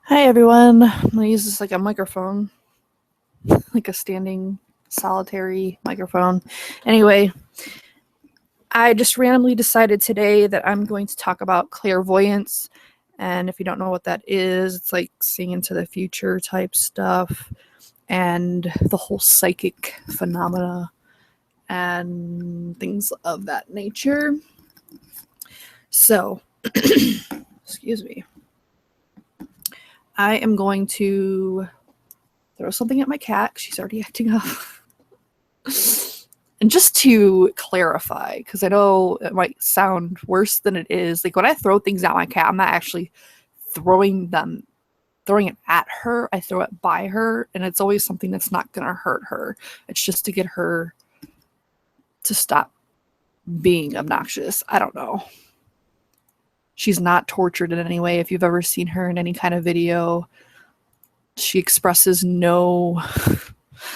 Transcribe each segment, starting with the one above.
Hi everyone. I'm gonna use this like a microphone, like a standing solitary microphone. Anyway, I just randomly decided today that I'm going to talk about clairvoyance. And if you don't know what that is, it's like seeing into the future type stuff and the whole psychic phenomena and things of that nature. So, excuse me. I am going to throw something at my cat. She's already acting up. And just to clarify, because I know it might sound worse than it is, like when I throw things at my cat, I'm not actually throwing it at her. I throw it by her, and it's always something that's not going to hurt her. It's just to get her to stop being obnoxious. I don't know. She's not tortured in any way. If you've ever seen her in any kind of video, she expresses no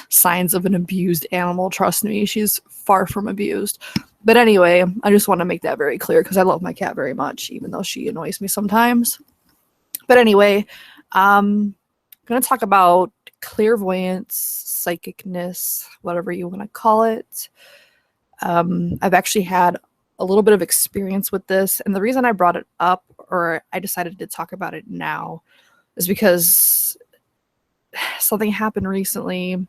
signs of an abused animal. Trust me, she's far from abused. But anyway, I just want to make that very clear because I love my cat very much, even though she annoys me sometimes. But anyway, I'm going to talk about clairvoyance, psychicness, whatever you want to call it. I've actually had a little bit of experience with this, and the reason I brought it up, or I decided to talk about it now, is because something happened recently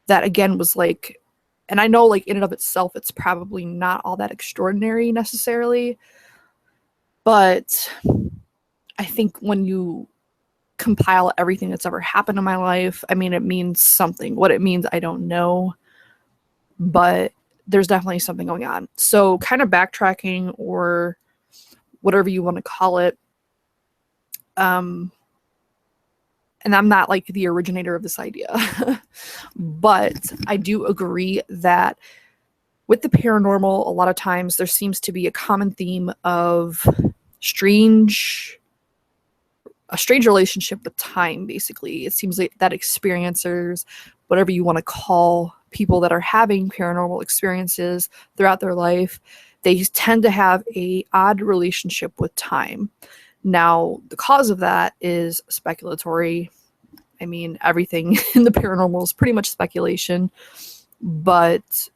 that again was like, and I know like in and of itself it's probably not all that extraordinary necessarily, but I think when you compile everything that's ever happened in my life, I mean, it means something. What it means, I don't know, but there's definitely something going on. So kind of backtracking, or whatever you want to call it, and I'm not like the originator of this idea, but I do agree that with the paranormal, a lot of times there seems to be a common theme of a strange relationship with time, basically. It seems like that experiencers, whatever you want to call people that are having paranormal experiences throughout their life, they tend to have an odd relationship with time. Now, the cause of that is speculatory. I mean, everything in the paranormal is pretty much speculation, but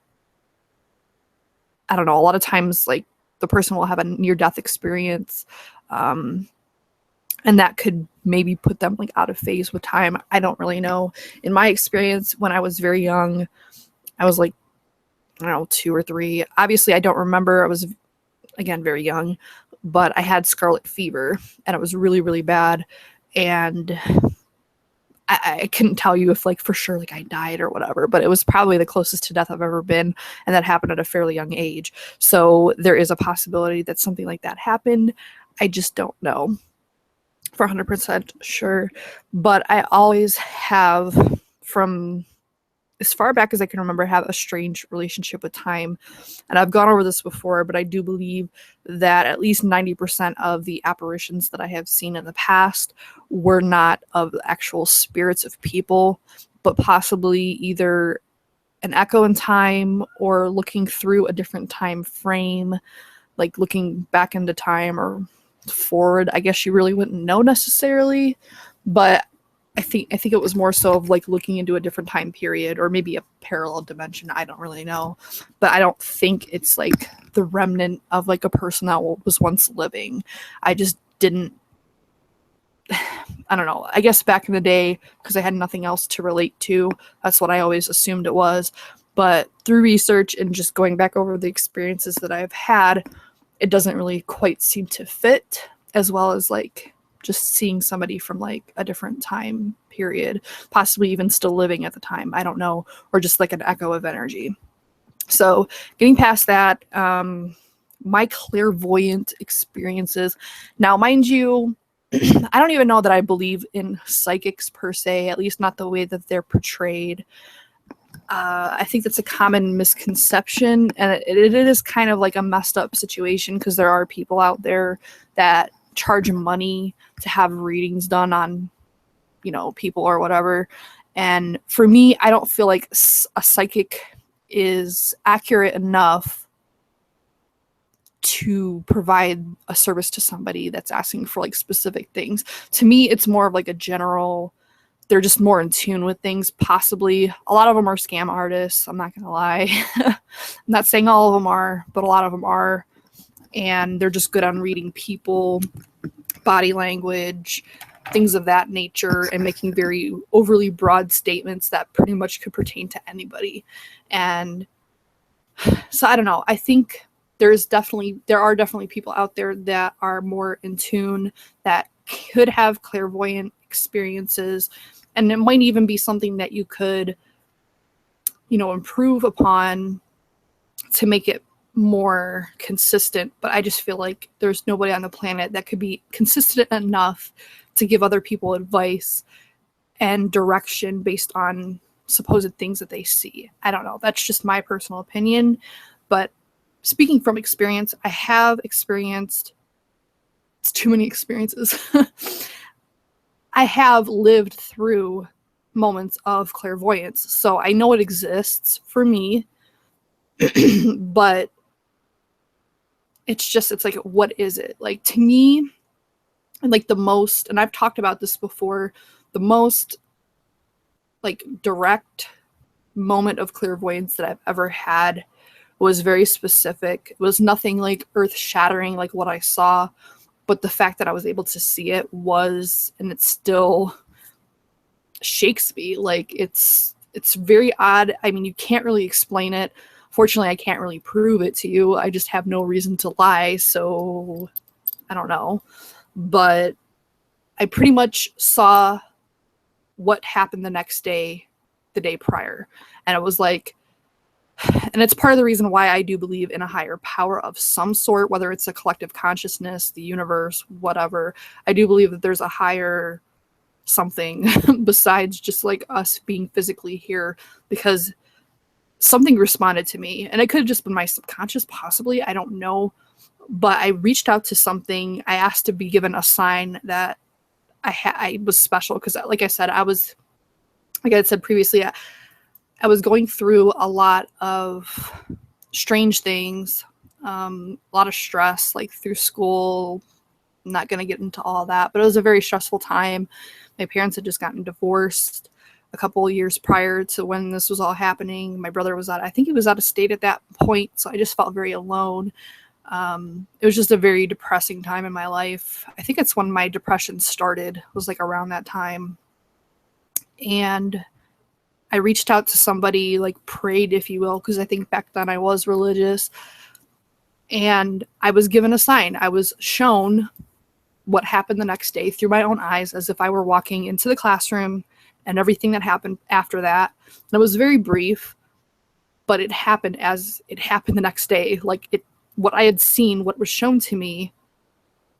I don't know, a lot of times, like, the person will have a near-death experience, and that could maybe put them, like, out of phase with time. I don't really know. In my experience, when I was very young, I was, like, I don't know, 2 or 3. Obviously, I don't remember. I was, again, very young, but I had scarlet fever, and it was really, really bad, and I couldn't tell you if, like, for sure, like, I died or whatever, but it was probably the closest to death I've ever been, and that happened at a fairly young age. So there is a possibility that something like that happened. I just don't know for 100% sure, but I always have, from as far back as I can remember, have a strange relationship with time. And I've gone over this before, but I do believe that at least 90% of the apparitions that I have seen in the past were not of actual spirits of people, but possibly either an echo in time or looking through a different time frame, like looking back into time or forward. I guess you really wouldn't know necessarily, but I think it was more so of like looking into a different time period or maybe a parallel dimension. I don't really know, but I don't think it's like the remnant of like a person that was once living. I just didn't. I don't know. I guess back in the day, because I had nothing else to relate to, that's what I always assumed it was. But through research and just going back over the experiences that I've had, it doesn't really quite seem to fit, as well as like just seeing somebody from like a different time period, possibly even still living at the time, I don't know, or just like an echo of energy. So getting past that, my clairvoyant experiences. Now, mind you, I don't even know that I believe in psychics per se, at least not the way that they're portrayed. I think that's a common misconception, and it is kind of like a messed up situation because there are people out there that charge money to have readings done on, you know, people or whatever. And for me, I don't feel like a psychic is accurate enough to provide a service to somebody that's asking for like specific things. To me, it's more of like a general, they're just more in tune with things, possibly. A lot of them are scam artists, I'm not gonna lie. I'm not saying all of them are, but a lot of them are. And they're just good on reading people, body language, things of that nature, and making very overly broad statements that pretty much could pertain to anybody. And so I don't know. I think there are definitely people out there that are more in tune, that could have clairvoyant experiences, and it might even be something that you could, improve upon to make it more consistent. But I just feel like there's nobody on the planet that could be consistent enough to give other people advice and direction based on supposed things that they see. I don't know. That's just my personal opinion. But speaking from experience, I have experienced, it's too many experiences. I have lived through moments of clairvoyance. So I know it exists for me, but it's like, what is it? Like, to me, like the most, and I've talked about this before, the most like direct moment of clairvoyance that I've ever had was very specific. It was nothing like earth shattering like what I saw, but the fact that I was able to see it was, and it still shakes me. Like, it's very odd. I mean, you can't really explain it. Fortunately, I can't really prove it to you. I just have no reason to lie, so I don't know. But I pretty much saw what happened the next day, the day prior. And it was like, and it's part of the reason why I do believe in a higher power of some sort, whether it's a collective consciousness, the universe, whatever. I do believe that there's a higher something besides just like us being physically here, because something responded to me, and it could have just been my subconscious, possibly, I don't know. But I reached out to something. I asked to be given a sign that I was special, because like I said, like I said previously, I was going through a lot of strange things, a lot of stress, like through school. I'm not going to get into all that, but it was a very stressful time. My parents had just gotten divorced a couple of years prior to when this was all happening. My brother was I think he was out of state at that point, so I just felt very alone. It was just a very depressing time in my life. I think it's when my depression started, was like around that time. And I reached out to somebody, like prayed, if you will, because I think back then I was religious. And I was given a sign. I was shown what happened the next day through my own eyes, as if I were walking into the classroom, and everything that happened after that. And it was very brief, but it happened as it happened the next day. Like, what I had seen, what was shown to me,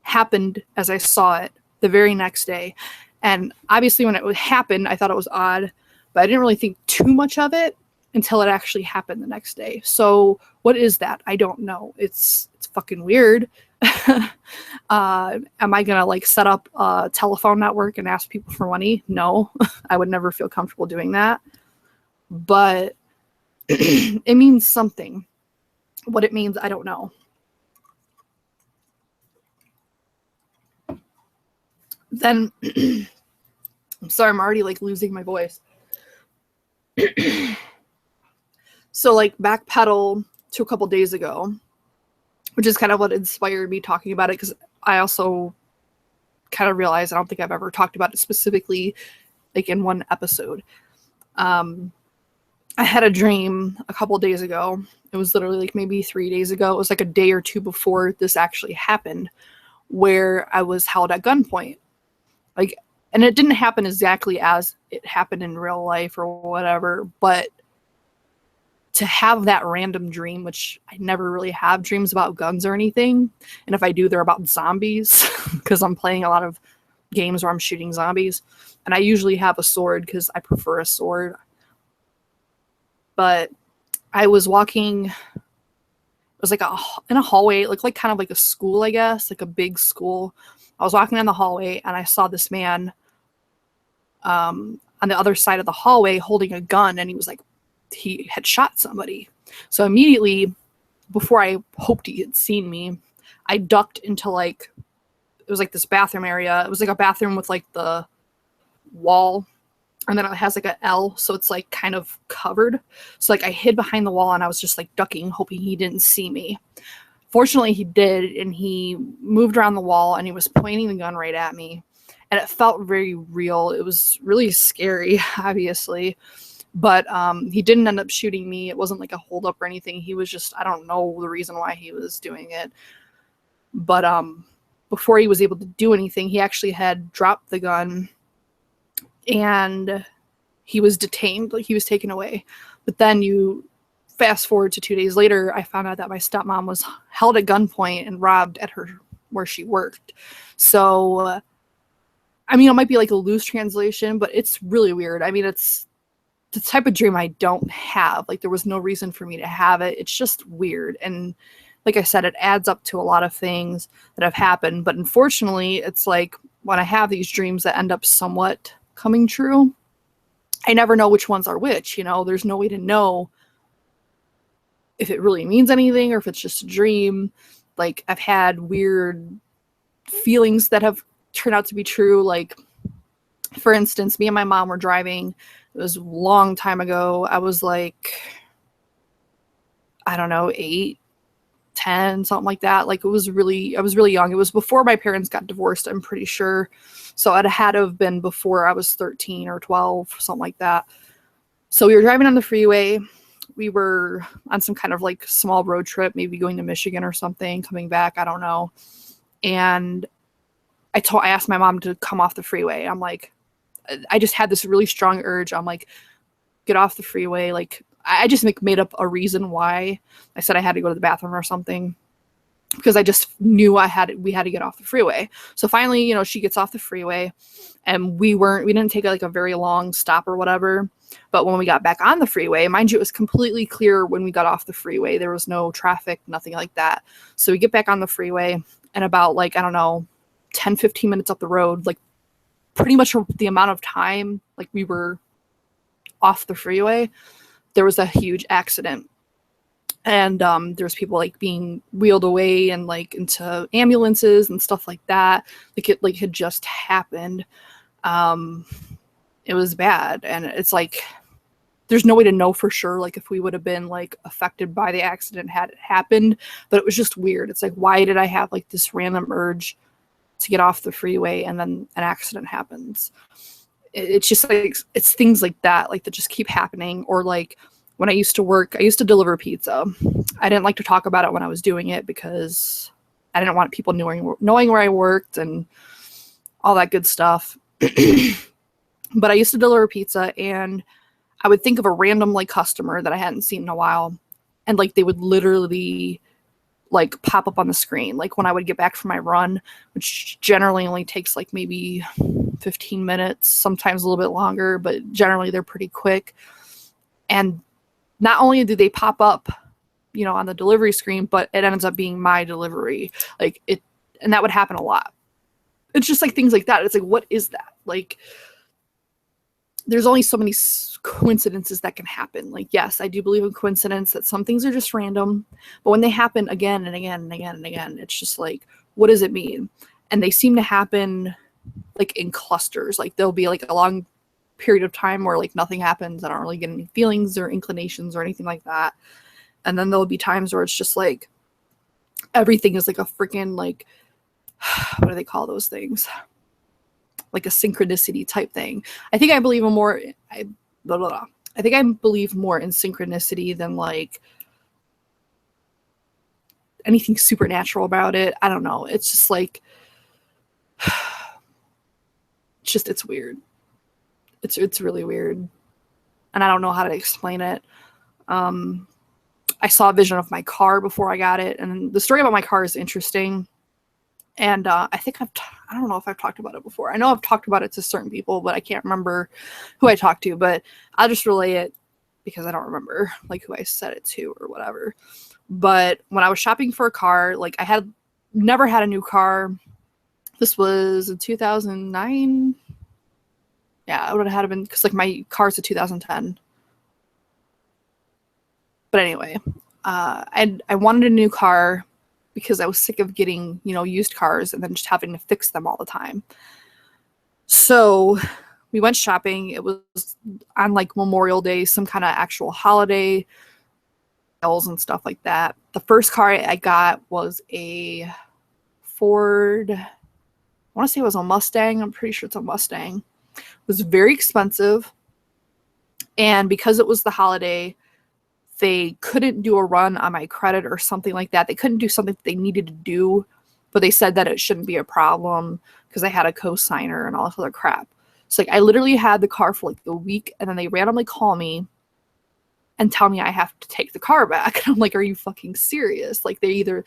happened as I saw it the very next day. And obviously when it happened, I thought it was odd, but I didn't really think too much of it until it actually happened the next day. So what is that? I don't know. It's fucking weird. Am I gonna like set up a telephone network and ask people for money? No. I would never feel comfortable doing that. But it means something. What it means, I don't know. Then I'm sorry, I'm already like losing my voice. So like backpedal to a couple days ago, which is kind of what inspired me talking about it, because I also kind of realized I don't think I've ever talked about it specifically like in one episode. I had a dream a couple days ago. It was literally like maybe 3 days ago. It was like a day or two before this actually happened, where I was held at gunpoint. Like, and it didn't happen exactly as it happened in real life or whatever, but to have that random dream, which I never really have dreams about guns or anything. And if I do, they're about zombies, because I'm playing a lot of games where I'm shooting zombies. And I usually have a sword because I prefer a sword. But I was walking, it was like in a hallway, like kind of like a school, I guess, like a big school. I was walking down the hallway and I saw this man on the other side of the hallway holding a gun, and he was like, he had shot somebody. So immediately before I hoped he had seen me, I ducked into like, it was like this bathroom area. It was like a bathroom with like the wall, and then it has like an L, so it's like kind of covered. So like I hid behind the wall and I was just like ducking, hoping he didn't see me. Fortunately, he did, and he moved around the wall and he was pointing the gun right at me. And it felt very real. It was really scary, obviously. But he didn't end up shooting me. It wasn't like a holdup or anything. He was just, I don't know the reason why he was doing it. But before he was able to do anything, he actually had dropped the gun and he was detained, like he was taken away. But then you fast forward to 2 days later, I found out that my stepmom was held at gunpoint and robbed at her where she worked. So, I mean, it might be like a loose translation, but it's really weird. I mean, it's the type of dream I don't have. Like, there was no reason for me to have it. It's just weird. And like I said, it adds up to a lot of things that have happened. But unfortunately, it's like when I have these dreams that end up somewhat coming true, I never know which ones are which. You know, there's no way to know if it really means anything or if it's just a dream. Like, I've had weird feelings that have turned out to be true. Like, for instance, me and my mom were driving. It was a long time ago. I was like, I don't know, 8, 10, something like that. Like, I was really young. It was before my parents got divorced, I'm pretty sure. So it had to have been before I was 13 or 12, something like that. So we were driving on the freeway. We were on some kind of like small road trip, maybe going to Michigan or something, coming back, I don't know. And I asked my mom to come off the freeway. I'm like, I just had this really strong urge. I'm like, get off the freeway. Like, I just made up a reason why. I said I had to go to the bathroom or something, because I just knew we had to get off the freeway. So finally, you know, she gets off the freeway, and we didn't take like a very long stop or whatever. But when we got back on the freeway, mind you, it was completely clear when we got off the freeway. There was no traffic, nothing like that. So we get back on the freeway, and about like, I don't know, 10, 15 minutes up the road, like pretty much the amount of time like we were off the freeway, there was a huge accident. And there was people like being wheeled away and like into ambulances and stuff like that. Like it had just happened. It was bad. And it's like, there's no way to know for sure, like if we would have been like affected by the accident had it happened, but it was just weird. It's like, why did I have like this random urge to get off the freeway and then an accident happens? It's just like, it's things like that just keep happening. Or like when I used to deliver pizza. I didn't like to talk about it when I was doing it because I didn't want people knowing where I worked and all that good stuff. But I used to deliver pizza, and I would think of a random like customer that I hadn't seen in a while, and like they would literally like pop up on the screen. Like when I would get back from my run, which generally only takes like maybe 15 minutes, sometimes a little bit longer, but generally they're pretty quick. And not only do they pop up, you know, on the delivery screen, but it ends up being my delivery. Like it, and that would happen a lot. It's just like things like that. It's like, what is that? Like, there's only so many coincidences that can happen. Like, yes, I do believe in coincidence, that some things are just random, but when they happen again and again and again and again, it's just like, what does it mean? And they seem to happen like in clusters. Like there'll be like a long period of time where like nothing happens. I don't really get any feelings or inclinations or anything like that. And then there'll be times where it's just like everything is like a freaking like, what do they call those things? Like a synchronicity type thing. I think I believe more. I think I believe more in synchronicity than like anything supernatural about it. I don't know. It's just like, it's weird. It's really weird, and I don't know how to explain it. I saw a vision of my car before I got it, and the story about my car is interesting. And I think I don't know if I've talked about it before. I know I've talked about it to certain people, but I can't remember who I talked to. But I'll just relay it because I don't remember like who I said it to or whatever. But when I was shopping for a car, like I had never had a new car. This was in 2009. Yeah, it would have had been because like my car's a 2010. But anyway, I wanted a new car because I was sick of getting, you know, used cars and then just having to fix them all the time. So we went shopping. It was on like Memorial Day, some kind of actual holiday sales and stuff like that. The first car I got was a Ford, I want to say it was a Mustang. I'm pretty sure it's a Mustang. It was very expensive. And because it was the holiday, they couldn't do a run on my credit or something like that. They couldn't do something that they needed to do, but they said that it shouldn't be a problem because I had a co-signer and all this other crap. So like I literally had the car for like a week, and then they randomly call me and tell me I have to take the car back. And I'm like, are you fucking serious? Like I either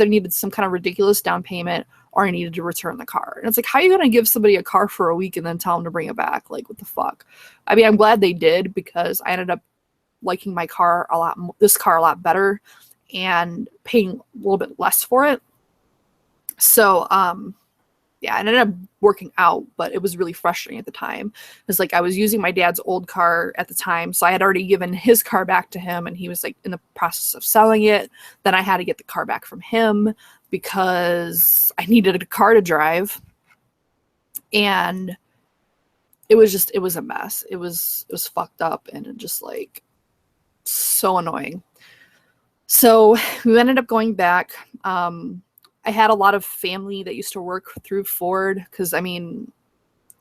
needed some kind of ridiculous down payment or I needed to return the car. And it's like, how are you going to give somebody a car for a week and then tell them to bring it back? Like, what the fuck? I mean, I'm glad they did because I ended up liking this car a lot better and paying a little bit less for it. So, yeah, it ended up working out, but it was really frustrating at the time. It's like I was using my dad's old car at the time, so I had already given his car back to him, and he was like in the process of selling it. Then I had to get the car back from him because I needed a car to drive, and it was a mess. It was fucked up, and it just like so annoying. So we ended up going back. I had a lot of family that used to work through Ford because, I mean,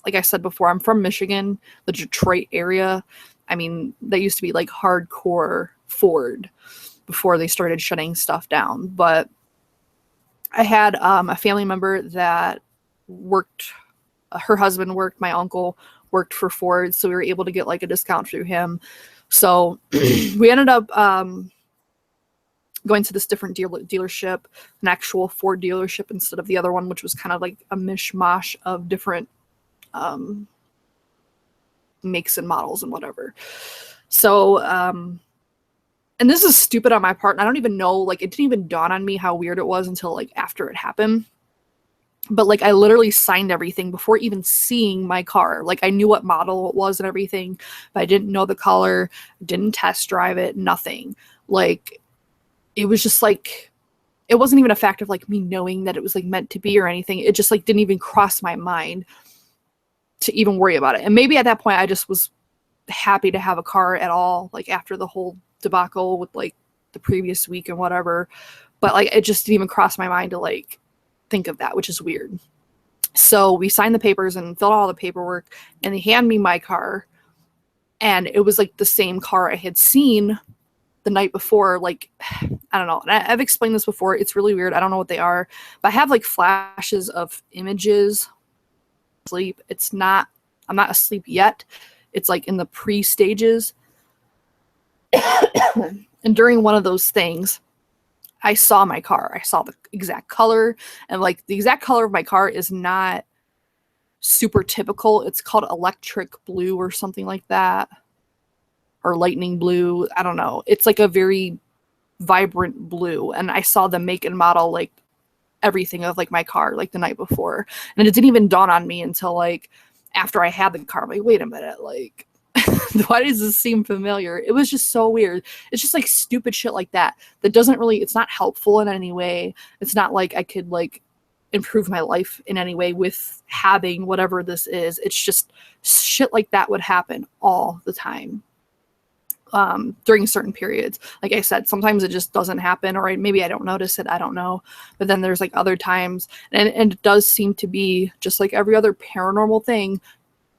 like I said before, I'm from Michigan, the Detroit area. I mean, they used to be like hardcore Ford before they started shutting stuff down. But I had a family member that worked, her husband worked, my uncle worked for Ford, so we were able to get like a discount through him. So we ended up going to this different dealership, an actual Ford dealership instead of the other one, which was kind of like a mishmash of different makes and models and whatever. So, and this is stupid on my part, and I don't even know, like, it didn't even dawn on me how weird it was until like after it happened. But like I literally signed everything before even seeing my car. Like I knew what model it was and everything, but I didn't know the color, didn't test drive it, nothing. Like it was just like, it wasn't even a fact of like me knowing that it was like meant to be or anything. It just like didn't even cross my mind to even worry about it. And maybe at that point I just was happy to have a car at all, like after the whole debacle with like the previous week and whatever. But like it just didn't even cross my mind to like think of that, which is weird. So we signed the papers and filled out all the paperwork, and they hand me my car, and it was like the same car I had seen the night before. Like I don't know, and I've explained this before, it's really weird, I don't know what they are, but I have like flashes of images. Sleep, I'm not asleep yet, it's like in the pre-stages. And during one of those things I saw my car. I saw the exact color, and like the exact color of my car is not super typical. It's called electric blue or something like that, or lightning blue. I don't know. It's like a very vibrant blue, and I saw the make and model, like everything of like my car, like the night before, and it didn't even dawn on me until like after I had the car. I'm like, wait a minute, like why does this seem familiar? It was just so weird. It's just like stupid shit like that doesn't really, it's not helpful in any way. It's not like I could like improve my life in any way with having whatever this is. It's just shit like that would happen all the time during certain periods. Like I said, sometimes it just doesn't happen, or maybe I don't notice it, I don't know. But then there's like other times, and it does seem to be just like every other paranormal thing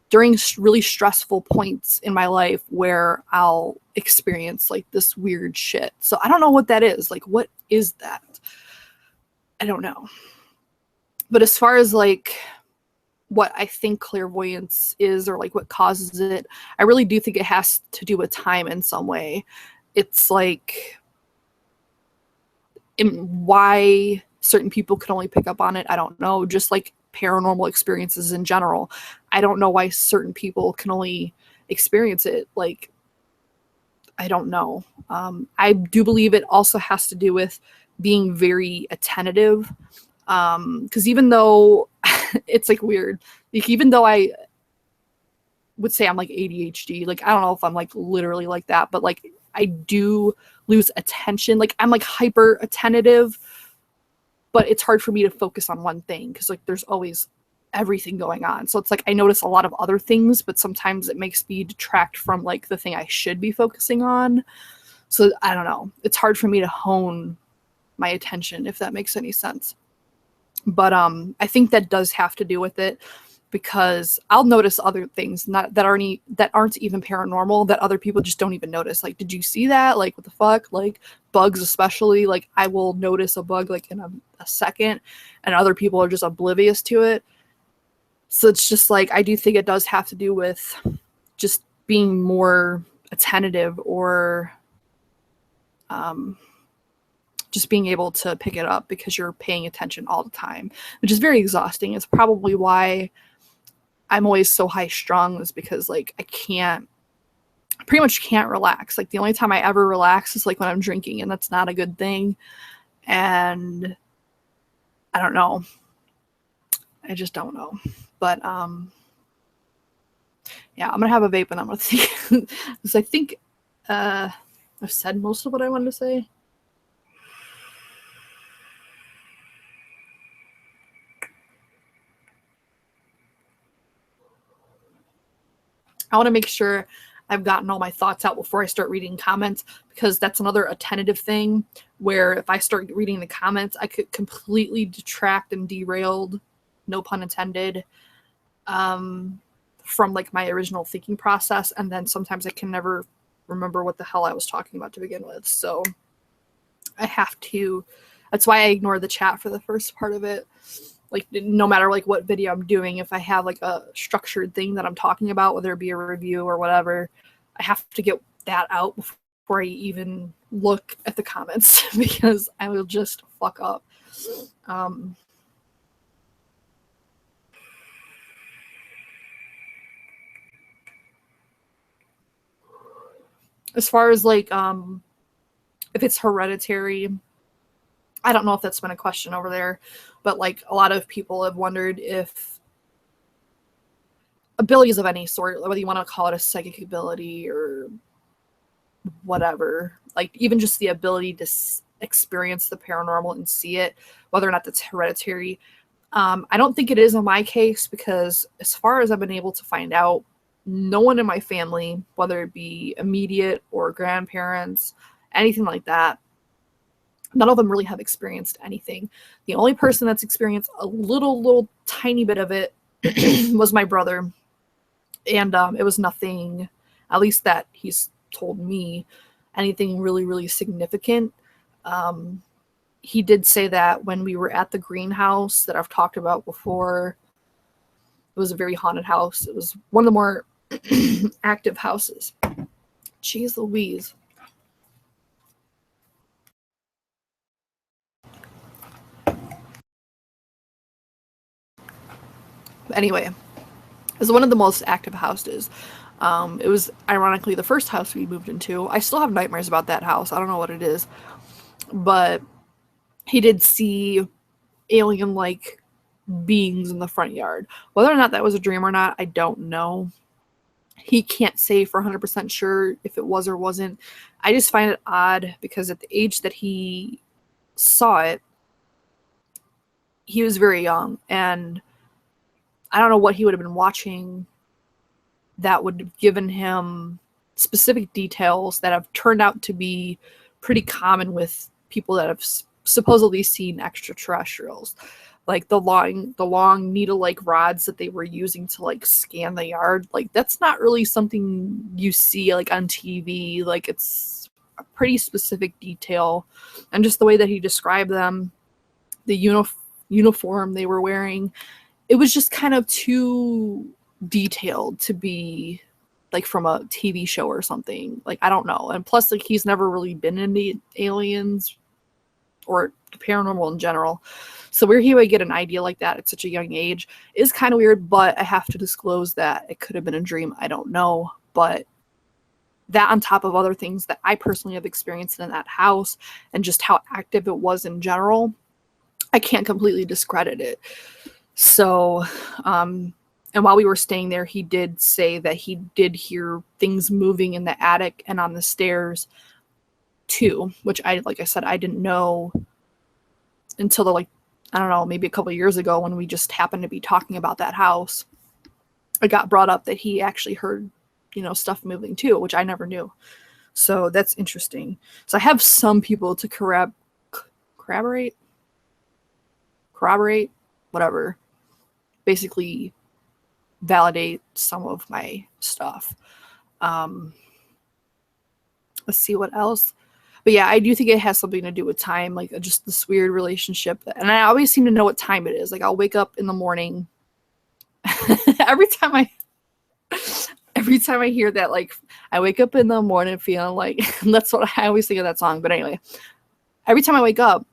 during really stressful points in my life where I'll experience like this weird shit. So I don't know what that is. Like, what is that? I don't know. But as far as like what I think clairvoyance is, or like what causes it, I really do think it has to do with time in some way. It's like why certain people can only pick up on it, I don't know. Just like paranormal experiences in general, I don't know why certain people can only experience it. Like, I don't know. I do believe it also has to do with being very attentive, because even though it's like weird, like even though I would say I'm like ADHD, like I don't know if I'm like literally like that, but like I do lose attention. Like I'm like hyper attentive, but it's hard for me to focus on one thing because like there's always everything going on. So it's like I notice a lot of other things, but sometimes it makes me detract from like the thing I should be focusing on. So I don't know. It's hard for me to hone my attention, if that makes any sense. But I think that does have to do with it, because I'll notice other things that aren't even paranormal that other people just don't even notice. Like, did you see that? Like, what the fuck? Like, bugs especially. Like, I will notice a bug like in a second, and other people are just oblivious to it. So it's just like, I do think it does have to do with just being more attentive, or just being able to pick it up because you're paying attention all the time, which is very exhausting. It's probably why I'm always so high strung, is because like I pretty much can't relax. Like the only time I ever relax is like when I'm drinking, and that's not a good thing. And I don't know. I just don't know. But yeah, I'm gonna have a vape and I'm gonna think, because I think I've said most of what I wanted to say. I want to make sure I've gotten all my thoughts out before I start reading comments, because that's another attentive thing where if I start reading the comments, I could completely detract and derailed, no pun intended, from like my original thinking process. And then sometimes I can never remember what the hell I was talking about to begin with. So I have to, that's why I ignore the chat for the first part of it. Like, no matter like what video I'm doing, if I have like a structured thing that I'm talking about, whether it be a review or whatever, I have to get that out before I even look at the comments, because I will just fuck up. As far as like if it's hereditary, I don't know if that's been a question over there, but like a lot of people have wondered if abilities of any sort, whether you want to call it a psychic ability or whatever, like even just the ability to experience the paranormal and see it, whether or not that's hereditary. I don't think it is in my case, because as far as I've been able to find out, no one in my family, whether it be immediate or grandparents, anything like that, none of them really have experienced anything. The only person that's experienced a little tiny bit of it was my brother. And it was nothing, at least that he's told me, anything really significant. He did say that when we were at the greenhouse that I've talked about before, it was a very haunted house. It was one of the more active houses. Jeez Louise. But anyway, it was one of the most active houses. It was ironically the first house we moved into. I still have nightmares about that house. I don't know what it is. But he did see alien-like beings in the front yard. Whether or not that was a dream or not, I don't know. He can't say for 100% sure if it was or wasn't. I just find it odd because at the age that he saw it, he was very young, and I don't know what he would have been watching that would have given him specific details that have turned out to be pretty common with people that have supposedly seen extraterrestrials. Like the long needle-like rods that they were using to like scan the yard. Like that's not really something you see like on TV. Like it's a pretty specific detail. And just the way that he described them, the uniform they were wearing, it was just kind of too detailed to be like from a TV show or something. Like I don't know. And plus like he's never really been into aliens or the paranormal in general. So where he would get an idea like that at such a young age is kind of weird, but I have to disclose that it could have been a dream. I don't know. But that on top of other things that I personally have experienced in that house and just how active it was in general, I can't completely discredit it. So, and And while we were staying there, he did say that he did hear things moving in the attic and on the stairs too, which like I said, I didn't know until like, I don't know, maybe a couple of years ago when we just happened to be talking about that house. It got brought up that he actually heard, stuff moving too, which I never knew. So that's interesting. So I have some people to corroborate, whatever, basically validate some of my stuff. Let's see what else. But yeah, I do think it has something to do with time, like just this weird relationship. And I always seem to know what time it is. Like I'll wake up in the morning. every time I hear that, like I wake up in the morning feeling like, that's what I always think of that song. But anyway, every time I wake up,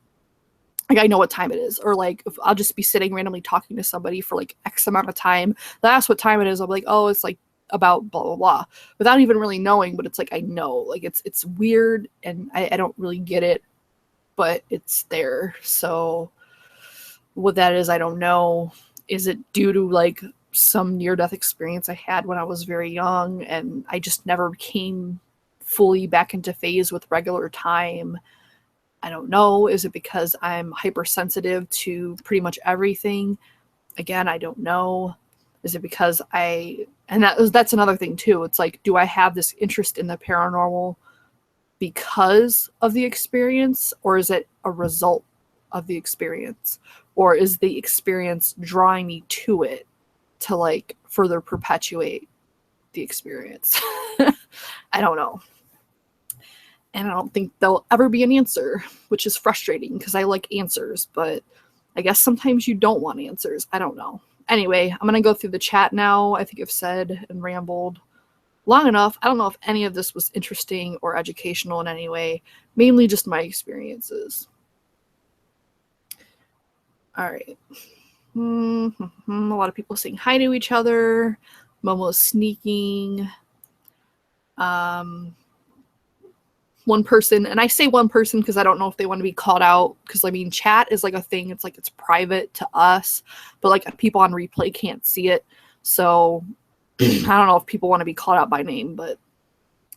like I know what time it is. Or like if I'll just be sitting randomly talking to somebody for like X amount of time. They'll ask what time it is. I'm like, oh, it's like about blah blah blah, without even really knowing. But it's like I know, like it's weird, and I don't really get it, but it's there. So what that is, I don't know. Is it due to like some near-death experience I had when I was very young, and I just never came fully back into phase with regular time? I don't know. Is it because I'm hypersensitive to pretty much everything? Again, I don't know. Is it because that's another thing too. It's like, do I have this interest in the paranormal because of the experience, or is it a result of the experience? Or is the experience drawing me to it to like further perpetuate the experience? I don't know. And I don't think there'll ever be an answer, which is frustrating because I like answers, but I guess sometimes you don't want answers. I don't know. Anyway, I'm going to go through the chat now. I think I've said and rambled long enough. I don't know if any of this was interesting or educational in any way, mainly just my experiences. All right. A lot of people saying hi to each other. Momo's sneaking. One person, and I say one person because I don't know if they want to be called out, because I mean chat is like a thing, it's like it's private to us, but like people on replay can't see it, so I don't know if people want to be called out by name. But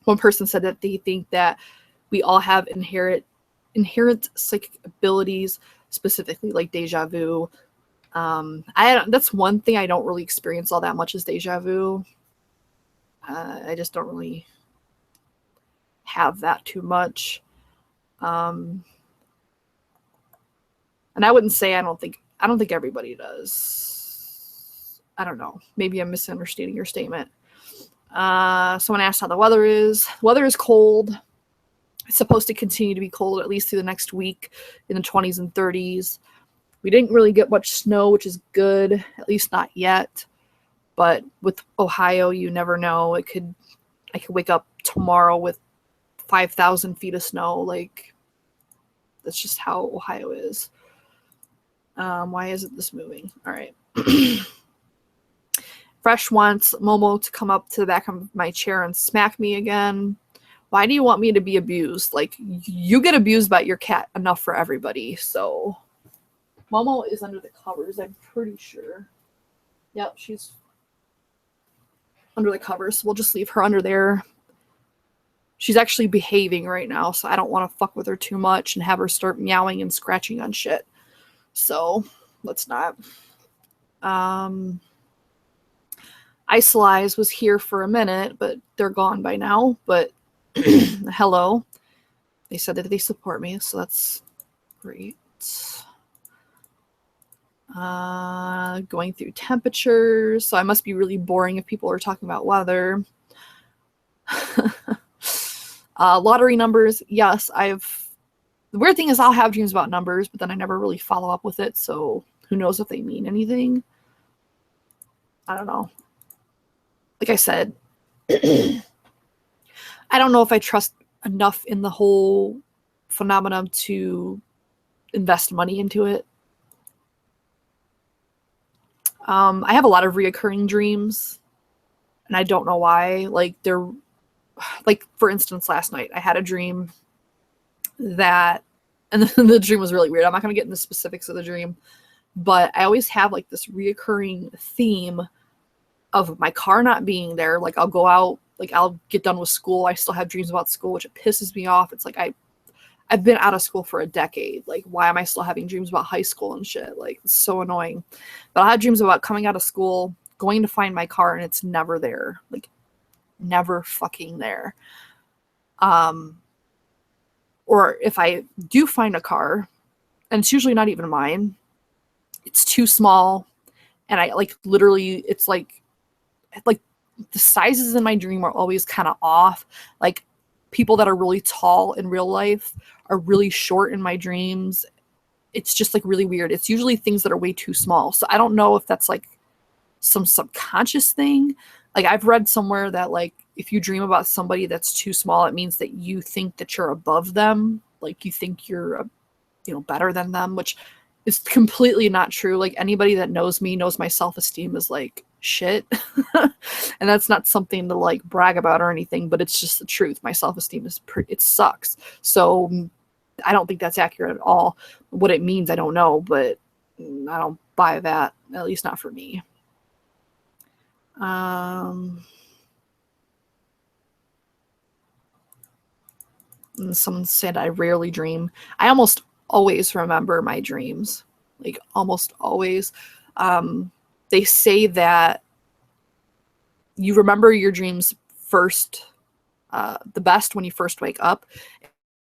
one person said that they think that we all have inherent psychic abilities, specifically like deja vu. That's one thing I don't really experience all that much, is deja vu. I just don't really have that too much. And I wouldn't say I don't think everybody does. I don't know. Maybe I'm misunderstanding your statement. Someone asked how the weather is. The weather is cold. It's supposed to continue to be cold at least through the next week, in the 20s and 30s. We didn't really get much snow, which is good, at least not yet. But with Ohio, you never know. I could wake up tomorrow with 5,000 feet of snow. Like, that's just how Ohio is. Why isn't this moving? All right. Fresh wants Momo to come up to the back of my chair and smack me again. Why do you want me to be abused? Like, you get abused by your cat enough for everybody. So Momo is under the covers, I'm pretty sure. Yep, she's under the covers. We'll just leave her under there. She's actually behaving right now, so I don't want to fuck with her too much and have her start meowing and scratching on shit. So let's not. Isolize was here for a minute, but they're gone by now. But hello. They said that they support me, so that's great. Going through temperatures, so I must be really boring if people are talking about weather. Lottery numbers, yes, the weird thing is I'll have dreams about numbers, but then I never really follow up with it, so who knows if they mean anything. I don't know. Like I said, I don't know if I trust enough in the whole phenomenon to invest money into it. I have a lot of reoccurring dreams, and I don't know why. Like, for instance, last night I had a dream that, and the dream was really weird. I'm not going to get into the specifics of the dream, but I always have like this reoccurring theme of my car not being there. Like I'll go out, like I'll get done with school, I still have dreams about school, which it pisses me off. It's like I've been out of school for a decade. Like, why am I still having dreams about high school and shit? Like, it's so annoying. But I had dreams about coming out of school, going to find my car, and it's never there. Like, never fucking there. Or if I do find a car, and it's usually not even mine, it's too small, and I like literally, it's like the sizes in my dream are always kind of off. Like people that are really tall in real life are really short in my dreams. It's just like really weird. It's usually things that are way too small. So I don't know if that's like some subconscious thing. Like I've read somewhere that like if you dream about somebody that's too small, it means that you think that you're above them. Like you think you're, better than them, which is completely not true. Like anybody that knows me knows my self-esteem is like shit. And that's not something to like brag about or anything, but it's just the truth. My self-esteem is it sucks. So I don't think that's accurate at all. What it means, I don't know, but I don't buy that, at least not for me. And someone said I rarely dream. I almost always remember my dreams, like almost always. They say that you remember your dreams first, the best when you first wake up,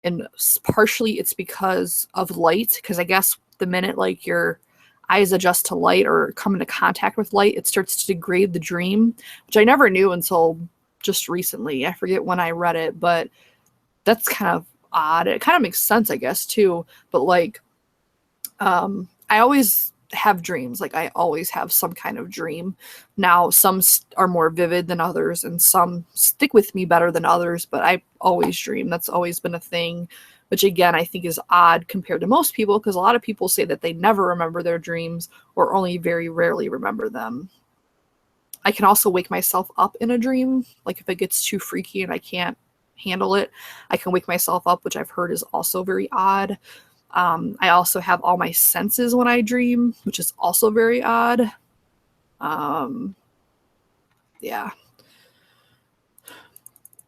and partially it's because of light, because I guess the minute like your eyes adjust to light or come into contact with light, it starts to degrade the dream, which I never knew until just recently. I forget when I read it, but that's kind of odd. It kind of makes sense, I guess, too. But like, I always have dreams. Like I always have some kind of dream. Now, some are more vivid than others, and some stick with me better than others, but I always dream. That's always been a thing, which again, I think is odd compared to most people, because a lot of people say that they never remember their dreams or only very rarely remember them. I can also wake myself up in a dream. Like if it gets too freaky and I can't handle it, I can wake myself up, which I've heard is also very odd. I also have all my senses when I dream, which is also very odd. Yeah.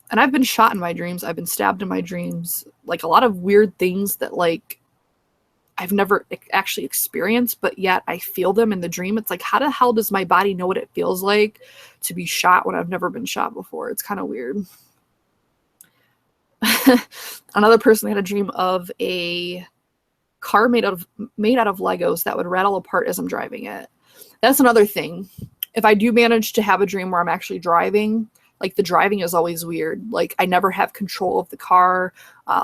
And I've been shot in my dreams. I've been stabbed in my dreams. Like a lot of weird things that like I've never actually experienced, but yet I feel them in the dream. It's like, how the hell does my body know what it feels like to be shot when I've never been shot before? It's kind of weird. Another person had a dream of a car made out of Legos that would rattle apart as I'm driving it. That's another thing. If I do manage to have a dream where I'm actually driving, like the driving is always weird. Like I never have control of the car.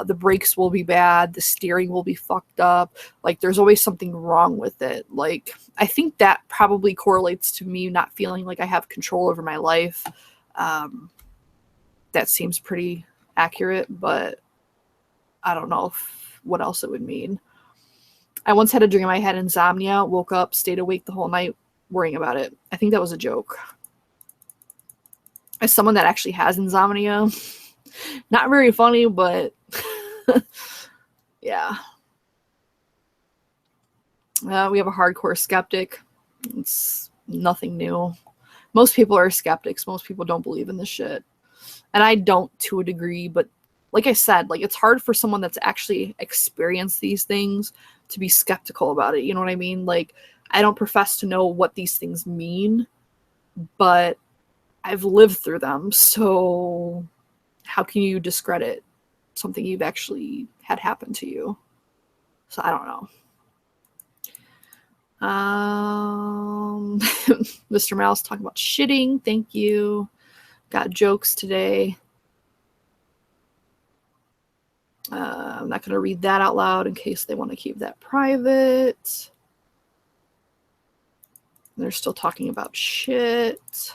The brakes will be bad. The steering will be fucked up. Like there's always something wrong with it. Like I think that probably correlates to me not feeling like I have control over my life. That seems pretty accurate, but I don't know what else it would mean. I once had a dream I had insomnia, woke up, stayed awake the whole night worrying about it. I think that was a joke. As someone that actually has insomnia, not very funny, but yeah. We have a hardcore skeptic. It's nothing new. Most people are skeptics. Most people don't believe in this shit. And I don't to a degree, but like I said, like it's hard for someone that's actually experienced these things to be skeptical about it. You know what I mean? Like I don't profess to know what these things mean, but I've lived through them. So how can you discredit something you've actually had happen to you? So I don't know. Mr. Mouse talking about shitting. Thank you. Got jokes today. I'm not going to read that out loud in case they want to keep that private. They're still talking about shit.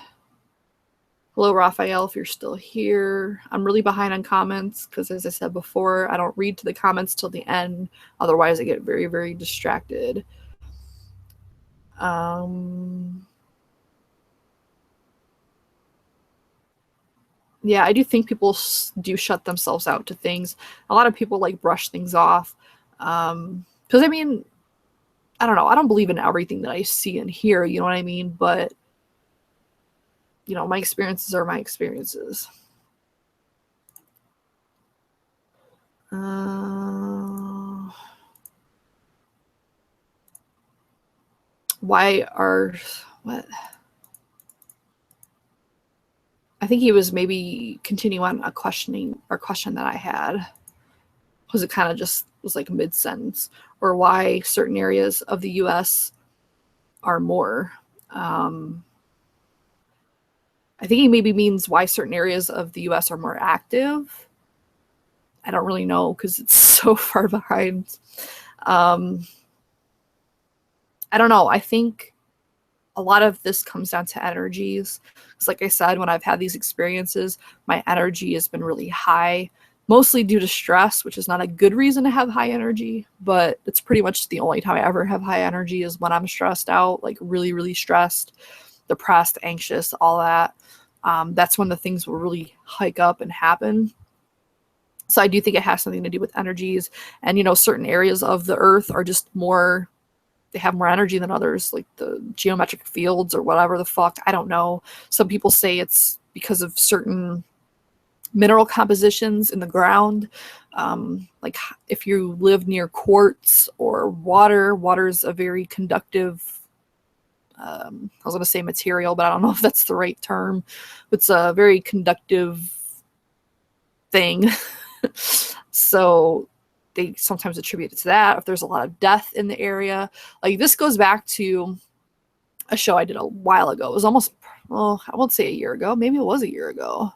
Hello, Raphael, if you're still here. I'm really behind on comments because, as I said before, I don't read to the comments till the end. Otherwise, I get very, very distracted. Yeah, I do think people do shut themselves out to things. A lot of people like brush things off. Because I mean, I don't know. I don't believe in everything that I see and hear, you know what I mean? But you know, my experiences are my experiences. Why are, what? I think he was maybe continuing on a question that I had. Was it kind of just was like mid-sentence, or why certain areas of the US are more. I think he maybe means why certain areas of the US are more active. I don't really know because it's so far behind. I don't know. I think a lot of this comes down to energies. Because like I said, when I've had these experiences, my energy has been really high, mostly due to stress, which is not a good reason to have high energy, but it's pretty much the only time I ever have high energy is when I'm stressed out, like really, really stressed, depressed, anxious, all that. That's when the things will really hike up and happen. So I do think it has something to do with energies. And, you know, certain areas of the earth are just more, they have more energy than others, like the geometric fields or whatever the fuck. I don't know. Some people say it's because of certain mineral compositions in the ground. Like if you live near quartz or water is a very conductive, I was going to say material, but I don't know if that's the right term. It's a very conductive thing. So they sometimes attribute it to that. If there's a lot of death in the area, like this goes back to a show I did a while ago. It was almost, well, I won't say a year ago. Maybe it was a year ago.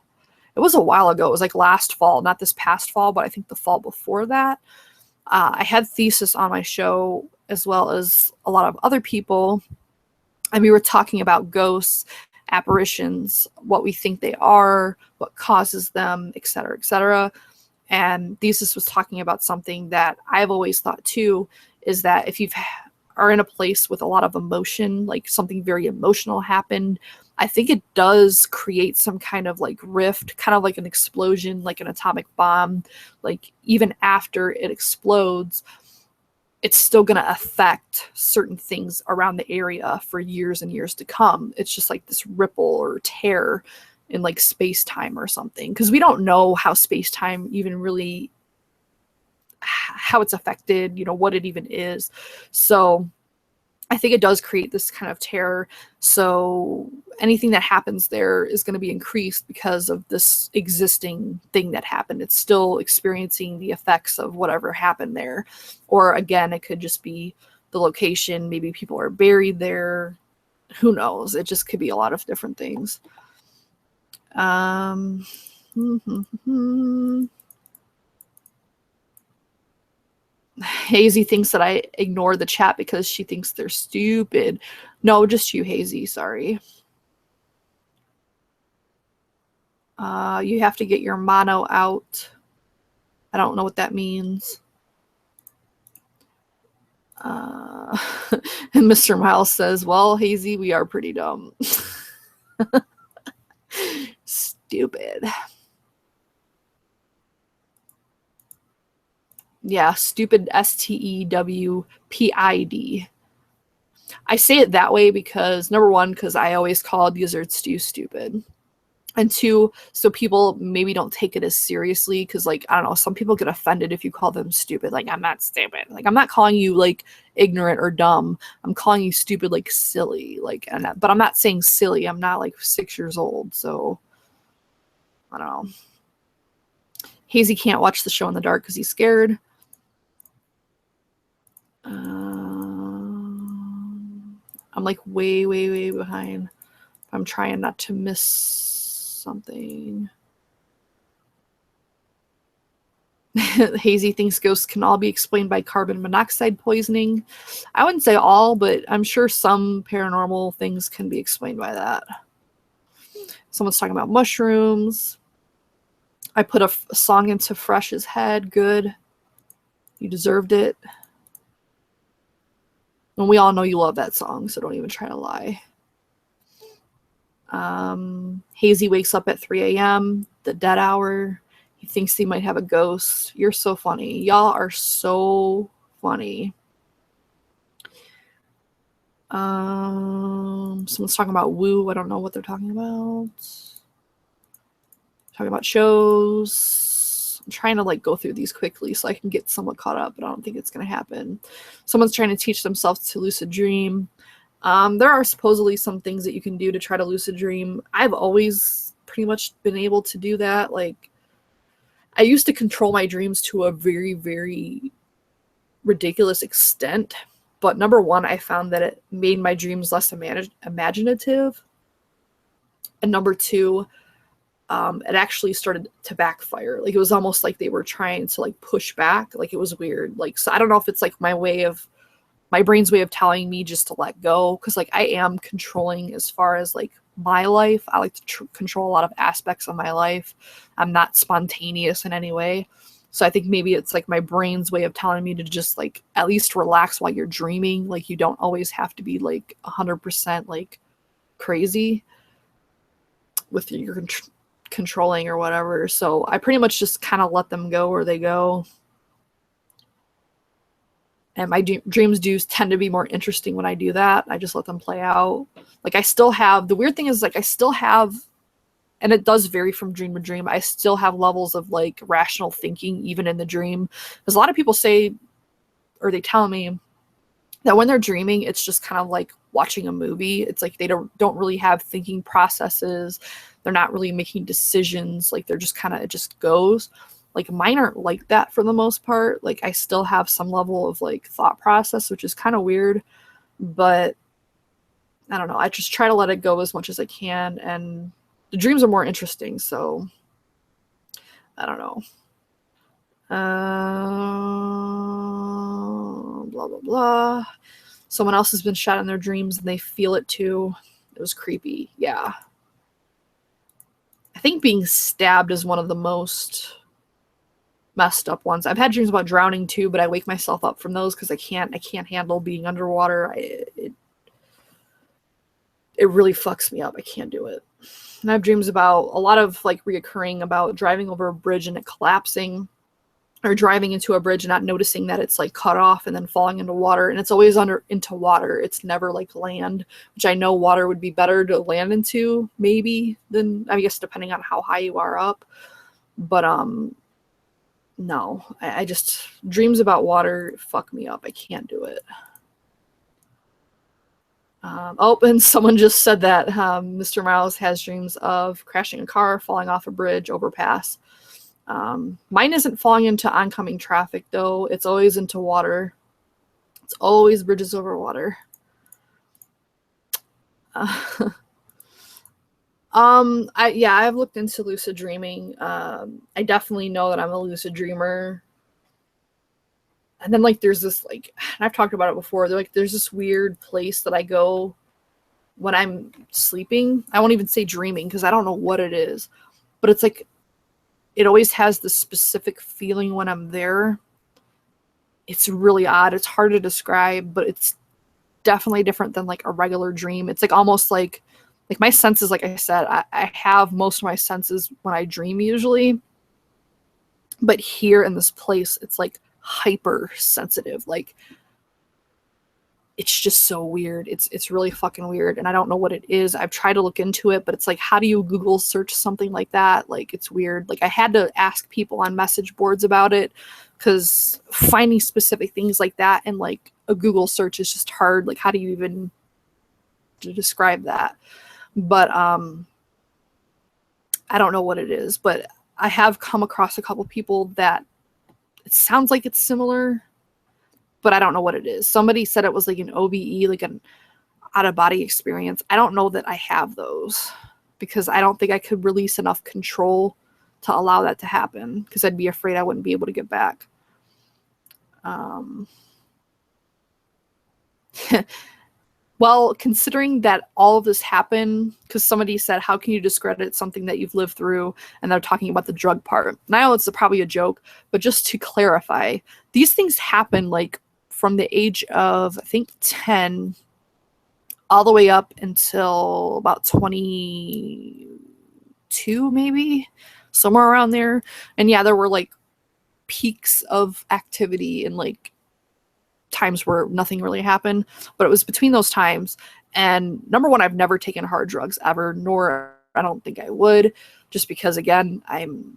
It was a while ago. It was like last fall, not this past fall, but I think the fall before that. I had Thesis on my show as well as a lot of other people. And we were talking about ghosts, apparitions, what we think they are, what causes them, et cetera, et cetera. And Thesis was talking about something that I've always thought too, is that if you are in a place with a lot of emotion, like something very emotional happened, I think it does create some kind of like rift, kind of like an explosion, like an atomic bomb. Like even after it explodes, it's still going to affect certain things around the area for years and years to come. It's just like this ripple or tear in like space-time or something, because we don't know how space-time even really, how it's affected, you know, what it even is. So I think it does create this kind of terror. So anything that happens there is going to be increased because of this existing thing that happened. It's still experiencing the effects of whatever happened there. Or again, it could just be the location. Maybe people are buried there. Who knows? It just could be a lot of different things. Hazy thinks that I ignore the chat because she thinks they're stupid. No, just you, Hazy. Sorry. You have to get your mono out. I don't know what that means. And Mr. Miles says, well, Hazy, we are pretty dumb. Stupid. Yeah, stupid, STEWPID. I say it that way because, number one, because I always call Gizzard Stew stupid. And two, so people maybe don't take it as seriously because, like, I don't know, some people get offended if you call them stupid. Like, I'm not stupid. Like, I'm not calling you, like, ignorant or dumb. I'm calling you stupid, like, silly. Like, and that, but I'm not saying silly. I'm not, like, 6 years old. So, I don't know. Hazy can't watch the show in the dark because he's scared. I'm, like, way, way, way behind. I'm trying not to miss something. Hazy thinks ghosts can all be explained by carbon monoxide poisoning. I wouldn't say all, but I'm sure some paranormal things can be explained by that. Someone's talking about mushrooms. I put a song into Fresh's head. Good. You deserved it. And we all know you love that song, so don't even try to lie. Hazy wakes up at 3 a.m., the dead hour. He thinks he might have a ghost. You're so funny. Y'all are so funny. Someone's talking about woo. I don't know what they're talking about. Talking about shows. I'm trying to like go through these quickly so I can get somewhat caught up, but I don't think it's going to happen. Someone's trying to teach themselves to lucid dream. There are supposedly some things that you can do to try to lucid dream. I've always pretty much been able to do that. Like, I used to control my dreams to a very, very ridiculous extent. But number one, I found that it made my dreams less imaginative. And number two, it actually started to backfire. Like, it was almost like they were trying to like push back. Like, it was weird. Like, so I don't know if it's like my brain's way of telling me just to let go. Cause like I am controlling as far as like my life. I like to control a lot of aspects of my life. I'm not spontaneous in any way. So I think maybe it's like my brain's way of telling me to just like at least relax while you're dreaming. Like, you don't always have to be like 100% like crazy with your controlling or whatever. So I pretty much just kind of let them go where they go. And my dreams do tend to be more interesting when I do that. I just let them play out. Like, I still have, the weird thing is like I still have, and it does vary from dream to dream, I still have levels of like rational thinking even in the dream. Because a lot of people say, or they tell me that when they're dreaming, it's just kind of like watching a movie. It's like they don't really have thinking processes. They're not really making decisions. Like, they're just kind of, it just goes. Like, mine aren't like that for the most part. Like, I still have some level of like thought process, which is kind of weird, but I don't know. I just try to let it go as much as I can, and the dreams are more interesting. So I don't know. Blah, blah, blah. Someone else has been shot in their dreams and they feel it too. It was creepy. Yeah. I think being stabbed is one of the most messed up ones. I've had dreams about drowning too, but I wake myself up from those because I can't handle being underwater. It really fucks me up. I can't do it. And I have dreams about a lot of like reoccurring about driving over a bridge and it collapsing, or driving into a bridge and not noticing that it's like cut off and then falling into water. And it's always into water. It's never like land, which I know water would be better to land into maybe than, I guess, depending on how high you are up. But no, I just, dreams about water fuck me up. I can't do it. Oh, and someone just said that Mr. Miles has dreams of crashing a car, falling off a bridge, overpass. Mine isn't falling into oncoming traffic, though. It's always into water. It's always bridges over water. I've looked into lucid dreaming. I definitely know that I'm a lucid dreamer. And then like there's this like, and I've talked about it before, there's this weird place that I go when I'm sleeping. I won't even say dreaming because I don't know what it is, but it's like it always has this specific feeling when I'm there. It's really odd. It's hard to describe, but it's definitely different than like a regular dream. It's like almost like my senses, like I said, I have most of my senses when I dream usually, but here in this place, it's like hyper sensitive. Like, it's just so weird. It's really fucking weird, and I don't know what it is. I've tried to look into it, but it's like, how do you Google search something like that? Like, it's weird. Like, I had to ask people on message boards about it because finding specific things like that and like a Google search is just hard. Like, how do you even describe that? But I don't know what it is, but I have come across a couple people that it sounds like it's similar, but I don't know what it is. Somebody said it was like an OBE, like an out-of-body experience. I don't know that I have those because I don't think I could release enough control to allow that to happen because I'd be afraid I wouldn't be able to get back. Well, considering that all of this happened, because somebody said, how can you discredit something that you've lived through? And they're talking about the drug part. And I know it's probably a joke, but just to clarify, these things happen like from the age of, I think, 10 all the way up until about 22, maybe, somewhere around there. And yeah, there were like peaks of activity and like times where nothing really happened, but it was between those times. And number one, I've never taken hard drugs ever, nor I don't think I would, just because, again, I'm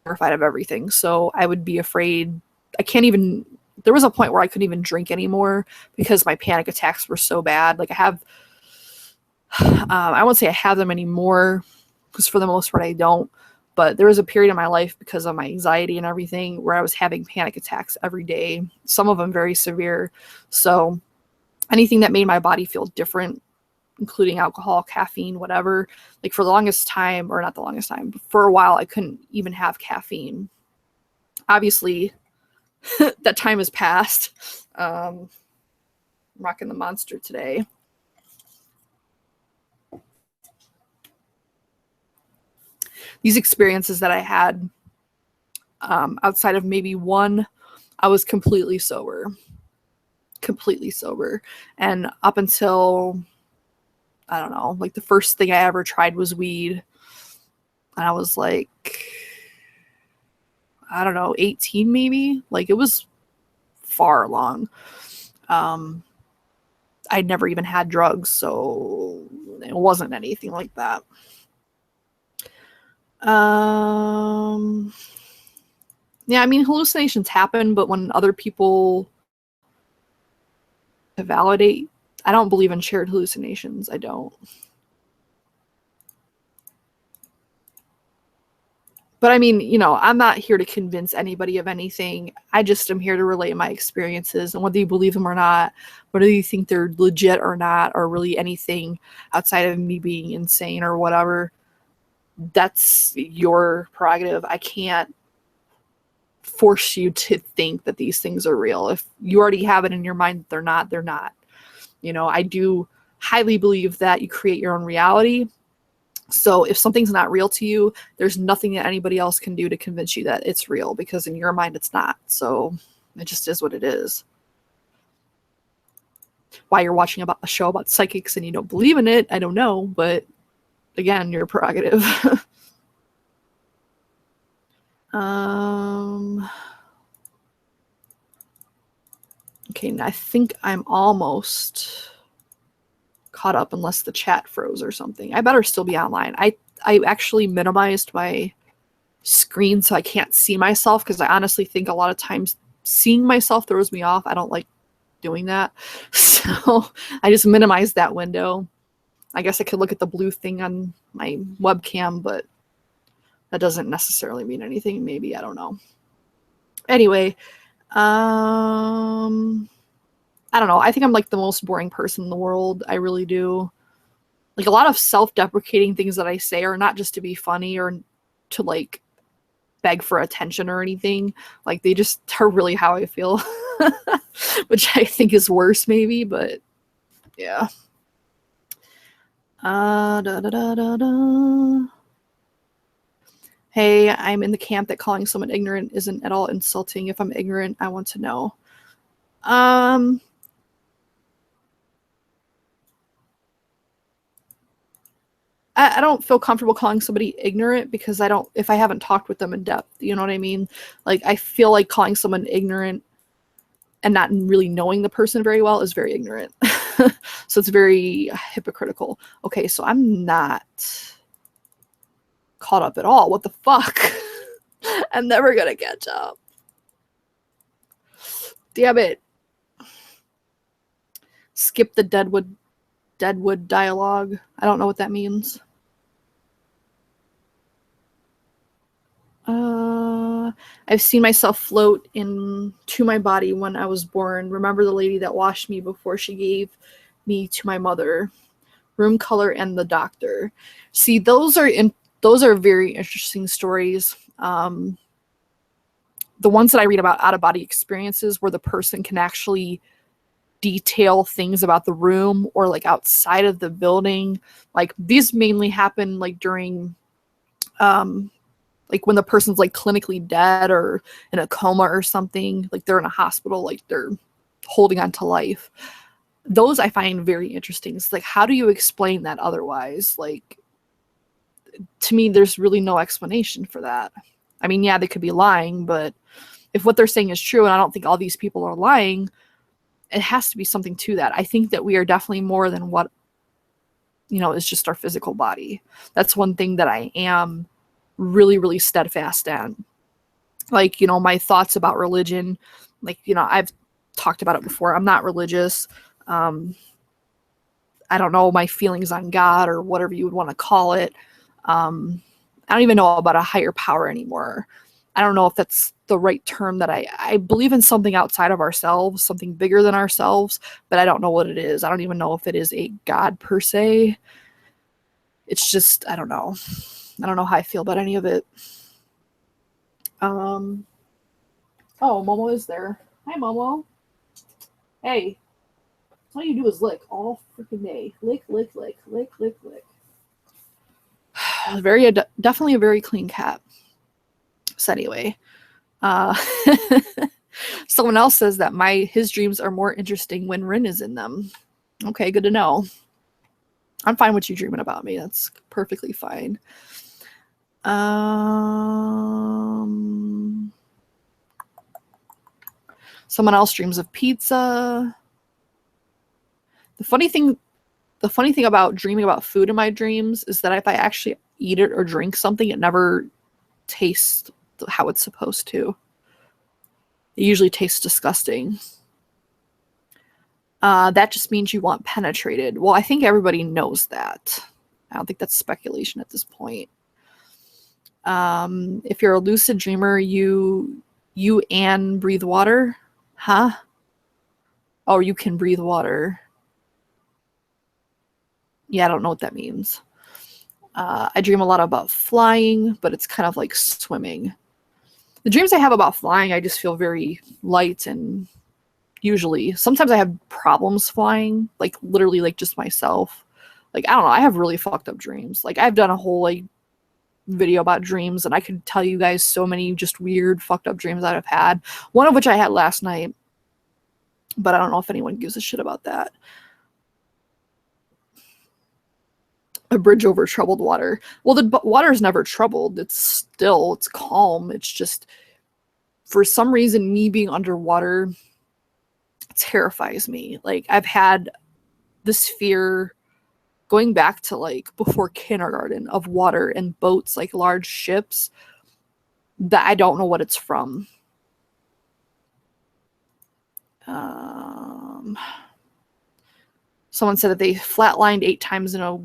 terrified of everything. So I would be afraid. There was a point where I couldn't even drink anymore because my panic attacks were so bad. Like I won't say I have them anymore, because for the most part I don't. But there was a period in my life, because of my anxiety and everything, where I was having panic attacks every day, some of them very severe. So anything that made my body feel different, including alcohol, caffeine, whatever, like for the longest time, or not the longest time, but for a while, I couldn't even have caffeine. Obviously, that time has passed. I'm rocking the Monster today. These experiences that I had, outside of maybe one, I was completely sober. And up until, I don't know, like the first thing I ever tried was weed. And I was like, I don't know, 18 maybe. Like, it was far along. I'd never even had drugs, so it wasn't anything like that. Yeah, I mean, hallucinations happen, but when other people validate, I don't believe in shared hallucinations. I don't. But I mean, you know, I'm not here to convince anybody of anything. I just am here to relate my experiences, and whether you believe them or not, whether you think they're legit or not, or really anything outside of me being insane or whatever, that's your prerogative. I can't force you to think that these things are real. If you already have it in your mind that they're not, they're not. You know, I do highly believe that you create your own reality. So if something's not real to you, there's nothing that anybody else can do to convince you that it's real, because in your mind it's not. So it just is what it is. Why you're watching a show about psychics and you don't believe in it, I don't know, but again, your prerogative. Okay, I think I'm almost caught up, unless the chat froze or something. I better still be online. I actually minimized my screen so I can't see myself, because I honestly think a lot of times seeing myself throws me off. I don't like doing that. So I just minimized that window. I guess I could look at the blue thing on my webcam, but that doesn't necessarily mean anything. Maybe, I don't know. Anyway, I don't know. I think I'm like the most boring person in the world. I really do. Like, a lot of self-deprecating things that I say are not just to be funny or to like beg for attention or anything. Like, they just are really how I feel, which I think is worse maybe, but yeah. Hey, I'm in the camp that calling someone ignorant isn't at all insulting. If I'm ignorant, I want to know. I don't feel comfortable calling somebody ignorant, because if I haven't talked with them in depth, you know what I mean? Like, I feel like calling someone ignorant and not really knowing the person very well is very ignorant. So it's very hypocritical. Okay, so I'm not caught up at all. What the fuck? I'm never gonna catch up. Damn it. Skip the Deadwood dialogue. I don't know what that means. I've seen myself float into my body when I was born. Remember the lady that washed me before she gave me to my mother. Room color and the doctor. See, those are very interesting stories. The ones that I read about out-of-body experiences, where the person can actually detail things about the room or like outside of the building. Like, these mainly happen like during like when the person's like clinically dead or in a coma or something, like they're in a hospital, like they're holding on to life. Those I find very interesting. It's like, how do you explain that otherwise? Like, to me, there's really no explanation for that. I mean, yeah, they could be lying, but if what they're saying is true, and I don't think all these people are lying, it has to be something to that. I think that we are definitely more than what, you know, is just our physical body. That's one thing that I am really, really steadfast in. Like, you know, my thoughts about religion, like, you know, I've talked about it before. I'm not religious. I don't know my feelings on God or whatever you would want to call it. I don't even know about a higher power anymore. I don't know if that's the right term. That I believe in something outside of ourselves, something bigger than ourselves, but I don't know what it is. I don't even know if it is a God per se. It's just, I don't know. I don't know how I feel about any of it. Oh, Momo is there. Hi, Momo. Hey. All you do is lick all freaking day. Lick, lick, lick, lick, lick, lick. Definitely a very clean cat. So anyway, someone else says that his dreams are more interesting when Rin is in them. Okay, good to know. I'm fine with you dreaming about me. That's perfectly fine. Someone else dreams of pizza. The funny thing about dreaming about food in my dreams is that if I actually eat it or drink something, it never tastes how it's supposed to. It usually tastes disgusting. That just means you want penetrated. Well, I think everybody knows that. I don't think that's speculation at this point. If you're a lucid dreamer, you and breathe water? Huh? Oh, you can breathe water. Yeah, I don't know what that means. I dream a lot about flying, but it's kind of like swimming. The dreams I have about flying, I just feel very light, and usually, sometimes I have problems flying, like literally like just myself. Like, I don't know, I have really fucked up dreams. Like, I've done a whole like video about dreams, and I could tell you guys so many just weird fucked up dreams that I've had. One of which I had last night, but I don't know if anyone gives a shit about that. A bridge over troubled water. Well, the water is never troubled. It's still, it's calm. It's just, for some reason, me being underwater terrifies me. Like, I've had this fear going back to like before kindergarten of water and boats, like large ships, that I don't know what it's from. Someone said that they flatlined 8 times in a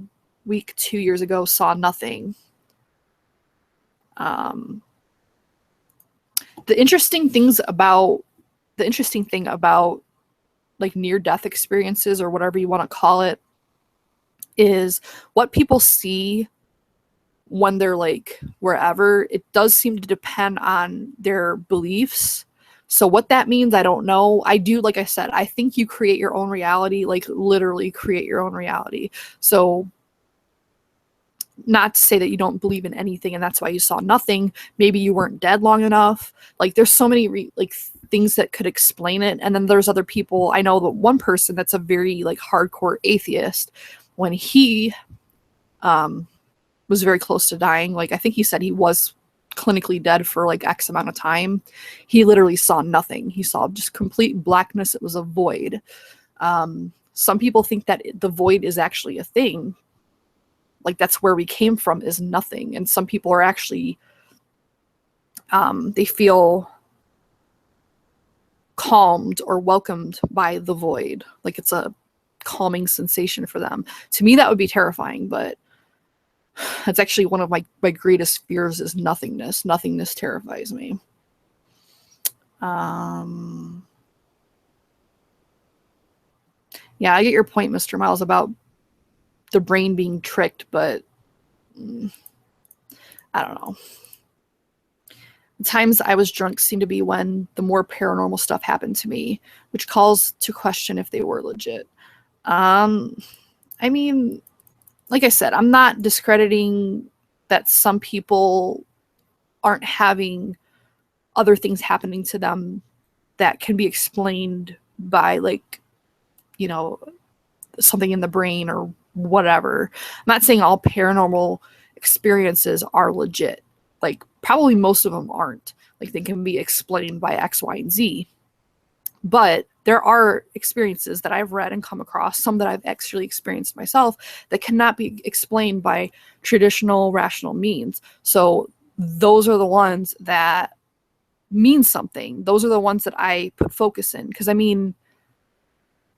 week 2 years ago, saw nothing. The interesting thing about like near-death experiences, or whatever you want to call it, is what people see when they're like wherever. It does seem to depend on their beliefs. So what that means, I don't know. I do, like I said, I think you create your own reality, like literally create your own reality. So not to say that you don't believe in anything and that's why you saw nothing. Maybe you weren't dead long enough. Like, there's so many things that could explain it. And then there's other people. I know that one person that's a very like hardcore atheist, when he was very close to dying, like I think he said he was clinically dead for like X amount of time, he literally saw nothing. He saw just complete blackness. It was a void. Some people think that the void is actually a thing. Like, that's where we came from, is nothing. And some people are actually, they feel calmed or welcomed by the void. Like, it's a calming sensation for them. To me, that would be terrifying, but that's actually one of my greatest fears, is nothingness. Nothingness terrifies me. Yeah, I get your point, Mr. Miles, about the brain being tricked, but I don't know. The times I was drunk seemed to be when the more paranormal stuff happened to me, which calls to question if they were legit. I mean, like I said, I'm not discrediting that some people aren't having other things happening to them that can be explained by, like, you know, something in the brain or whatever. I'm not saying all paranormal experiences are legit. Like, probably most of them aren't. Like, they can be explained by X, Y, and Z. But there are experiences that I've read and come across, some that I've actually experienced myself, that cannot be explained by traditional rational means. So those are the ones that mean something. Those are the ones that I put focus in. Because I mean,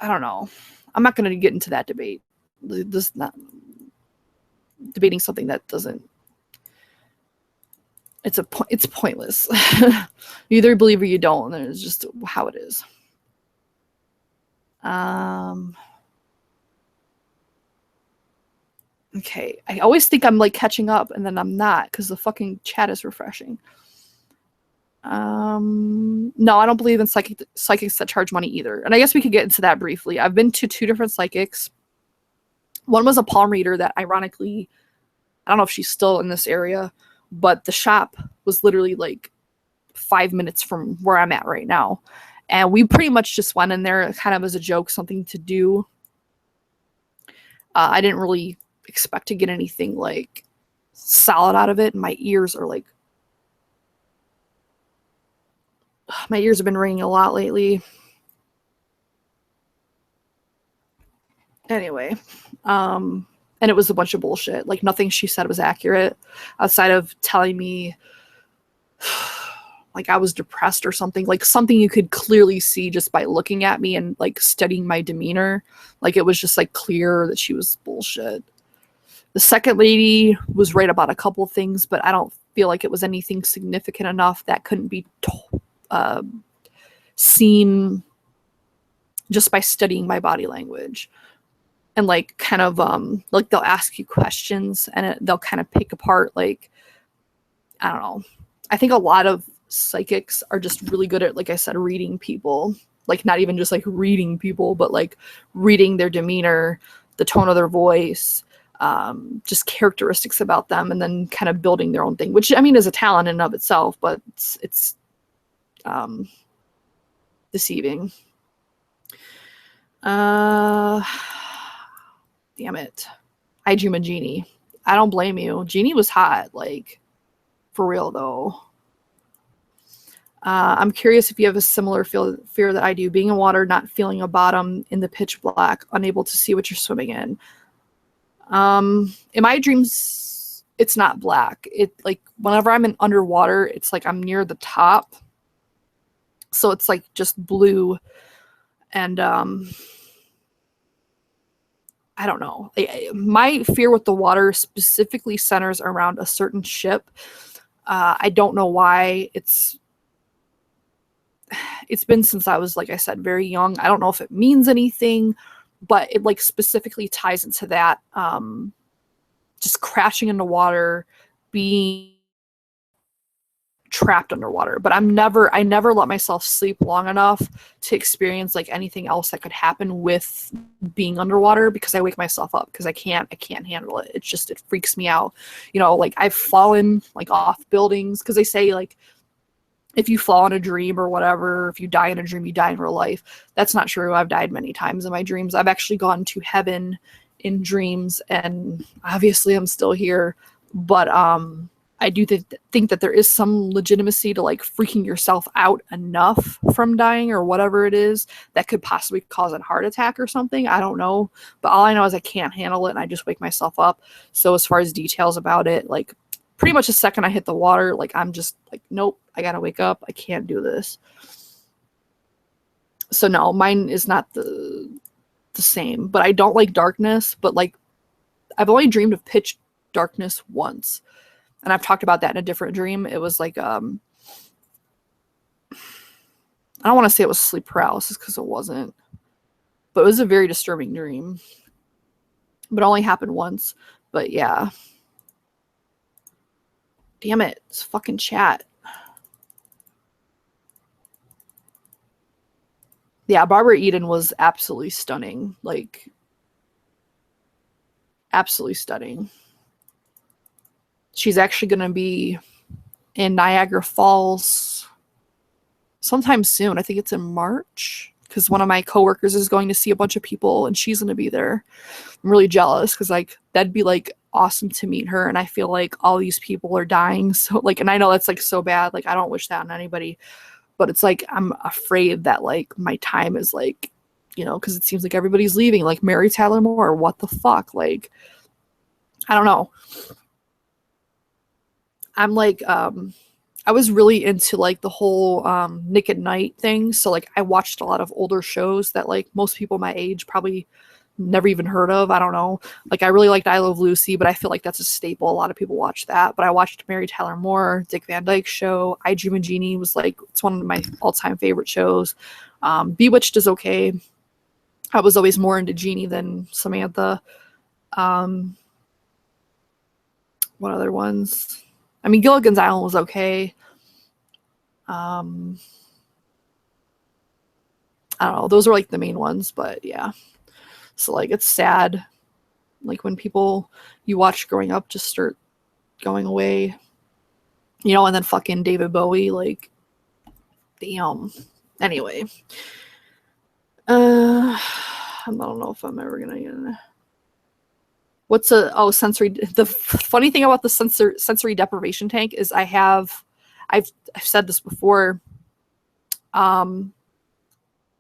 I don't know. I'm not going to get into that debate. This not debating something that doesn't. It's pointless. You either believe or you don't, and it's just how it is. Okay, I always think I'm like catching up, and then I'm not because the fucking chat is refreshing. No, I don't believe in psychics that charge money either. And I guess we could get into that briefly. I've been to 2 different psychics. One was a palm reader that ironically, I don't know if she's still in this area, but the shop was literally like 5 minutes from where I'm at right now. And we pretty much just went in there kind of as a joke, something to do. I didn't really expect to get anything like solid out of it. My ears are like, my ears have been ringing a lot lately. Anyway, and it was a bunch of bullshit. Like nothing she said was accurate outside of telling me like I was depressed or something, like something you could clearly see just by looking at me and like studying my demeanor. Like it was just like clear that she was bullshit. The second lady was right about a couple things, but I don't feel like it was anything significant enough that couldn't be seen just by studying my body language. And like kind of like they'll ask you questions and they'll kind of pick apart, like, I don't know. I think a lot of psychics are just really good at, like I said, reading people. Like not even just like reading people, but like reading their demeanor, the tone of their voice, just characteristics about them, and then kind of building their own thing, which I mean is a talent in and of itself, but it's deceiving. Damn it. I dream a genie. I don't blame you. Genie was hot, like, for real, though. I'm curious if you have a similar fear that I do. Being in water, not feeling a bottom in the pitch black, unable to see what you're swimming in. In my dreams, it's not black. It, like, whenever I'm in underwater, it's like I'm near the top. So it's, like, just blue. And, I don't know. My fear with the water specifically centers around a certain ship. I don't know why. It's been since I was, like I said, very young. I don't know if it means anything, but it like specifically ties into that. Just crashing into water, being trapped underwater. But I never let myself sleep long enough to experience like anything else that could happen with being underwater, because I wake myself up because I can't handle it. It freaks me out. You know, like I've fallen like off buildings, because they say like if you fall in a dream or whatever, if you die in a dream, you die in real life. That's not true. I've died many times in my dreams. I've actually gone to heaven in dreams, and obviously I'm still here. But I do think that there is some legitimacy to like freaking yourself out enough from dying or whatever it is that could possibly cause a heart attack or something. I don't know. But all I know is I can't handle it and I just wake myself up. So as far as details about it, like pretty much the second I hit the water, like I'm just like, nope, I gotta wake up. I can't do this. So no, mine is not the same. But I don't like darkness. But like I've only dreamed of pitch darkness once. And I've talked about that in a different dream. It was like, I don't want to say it was sleep paralysis because it wasn't. But it was a very disturbing dream. But it only happened once. But yeah. Damn it. It's fucking chat. Yeah, Barbara Eden was absolutely stunning. Like, absolutely stunning. She's actually going to be in Niagara Falls sometime soon. I think it's in March, because one of my coworkers is going to see a bunch of people and she's going to be there. I'm really jealous because like that'd be like awesome to meet her, and I feel like all these people are dying. So like, and I know that's like so bad. Like I don't wish that on anybody, But it's like, I'm afraid that like my time is like, you know, because it seems like everybody's leaving, like Mary Tyler Moore, what the fuck? Like, I don't know. I'm like, I was really into like the whole Nick at Night thing. So like I watched a lot of older shows that like most people my age probably never even heard of. I don't know. Like I really liked I Love Lucy, but I feel like that's a staple. A lot of people watch that. But I watched Mary Tyler Moore, Dick Van Dyke Show. I Dream of Jeannie was like, it's one of my all-time favorite shows. Bewitched is okay. I was always more into Jeannie than Samantha. What other ones? I mean, Gilligan's Island was okay. I don't know. Those were like the main ones, but yeah. So like it's sad, like when people you watch growing up just start going away, you know, and then fucking David Bowie, like, damn. Anyway, I don't know if I'm ever gonna get in. What's sensory? The funny thing about the sensory deprivation tank is I've said this before.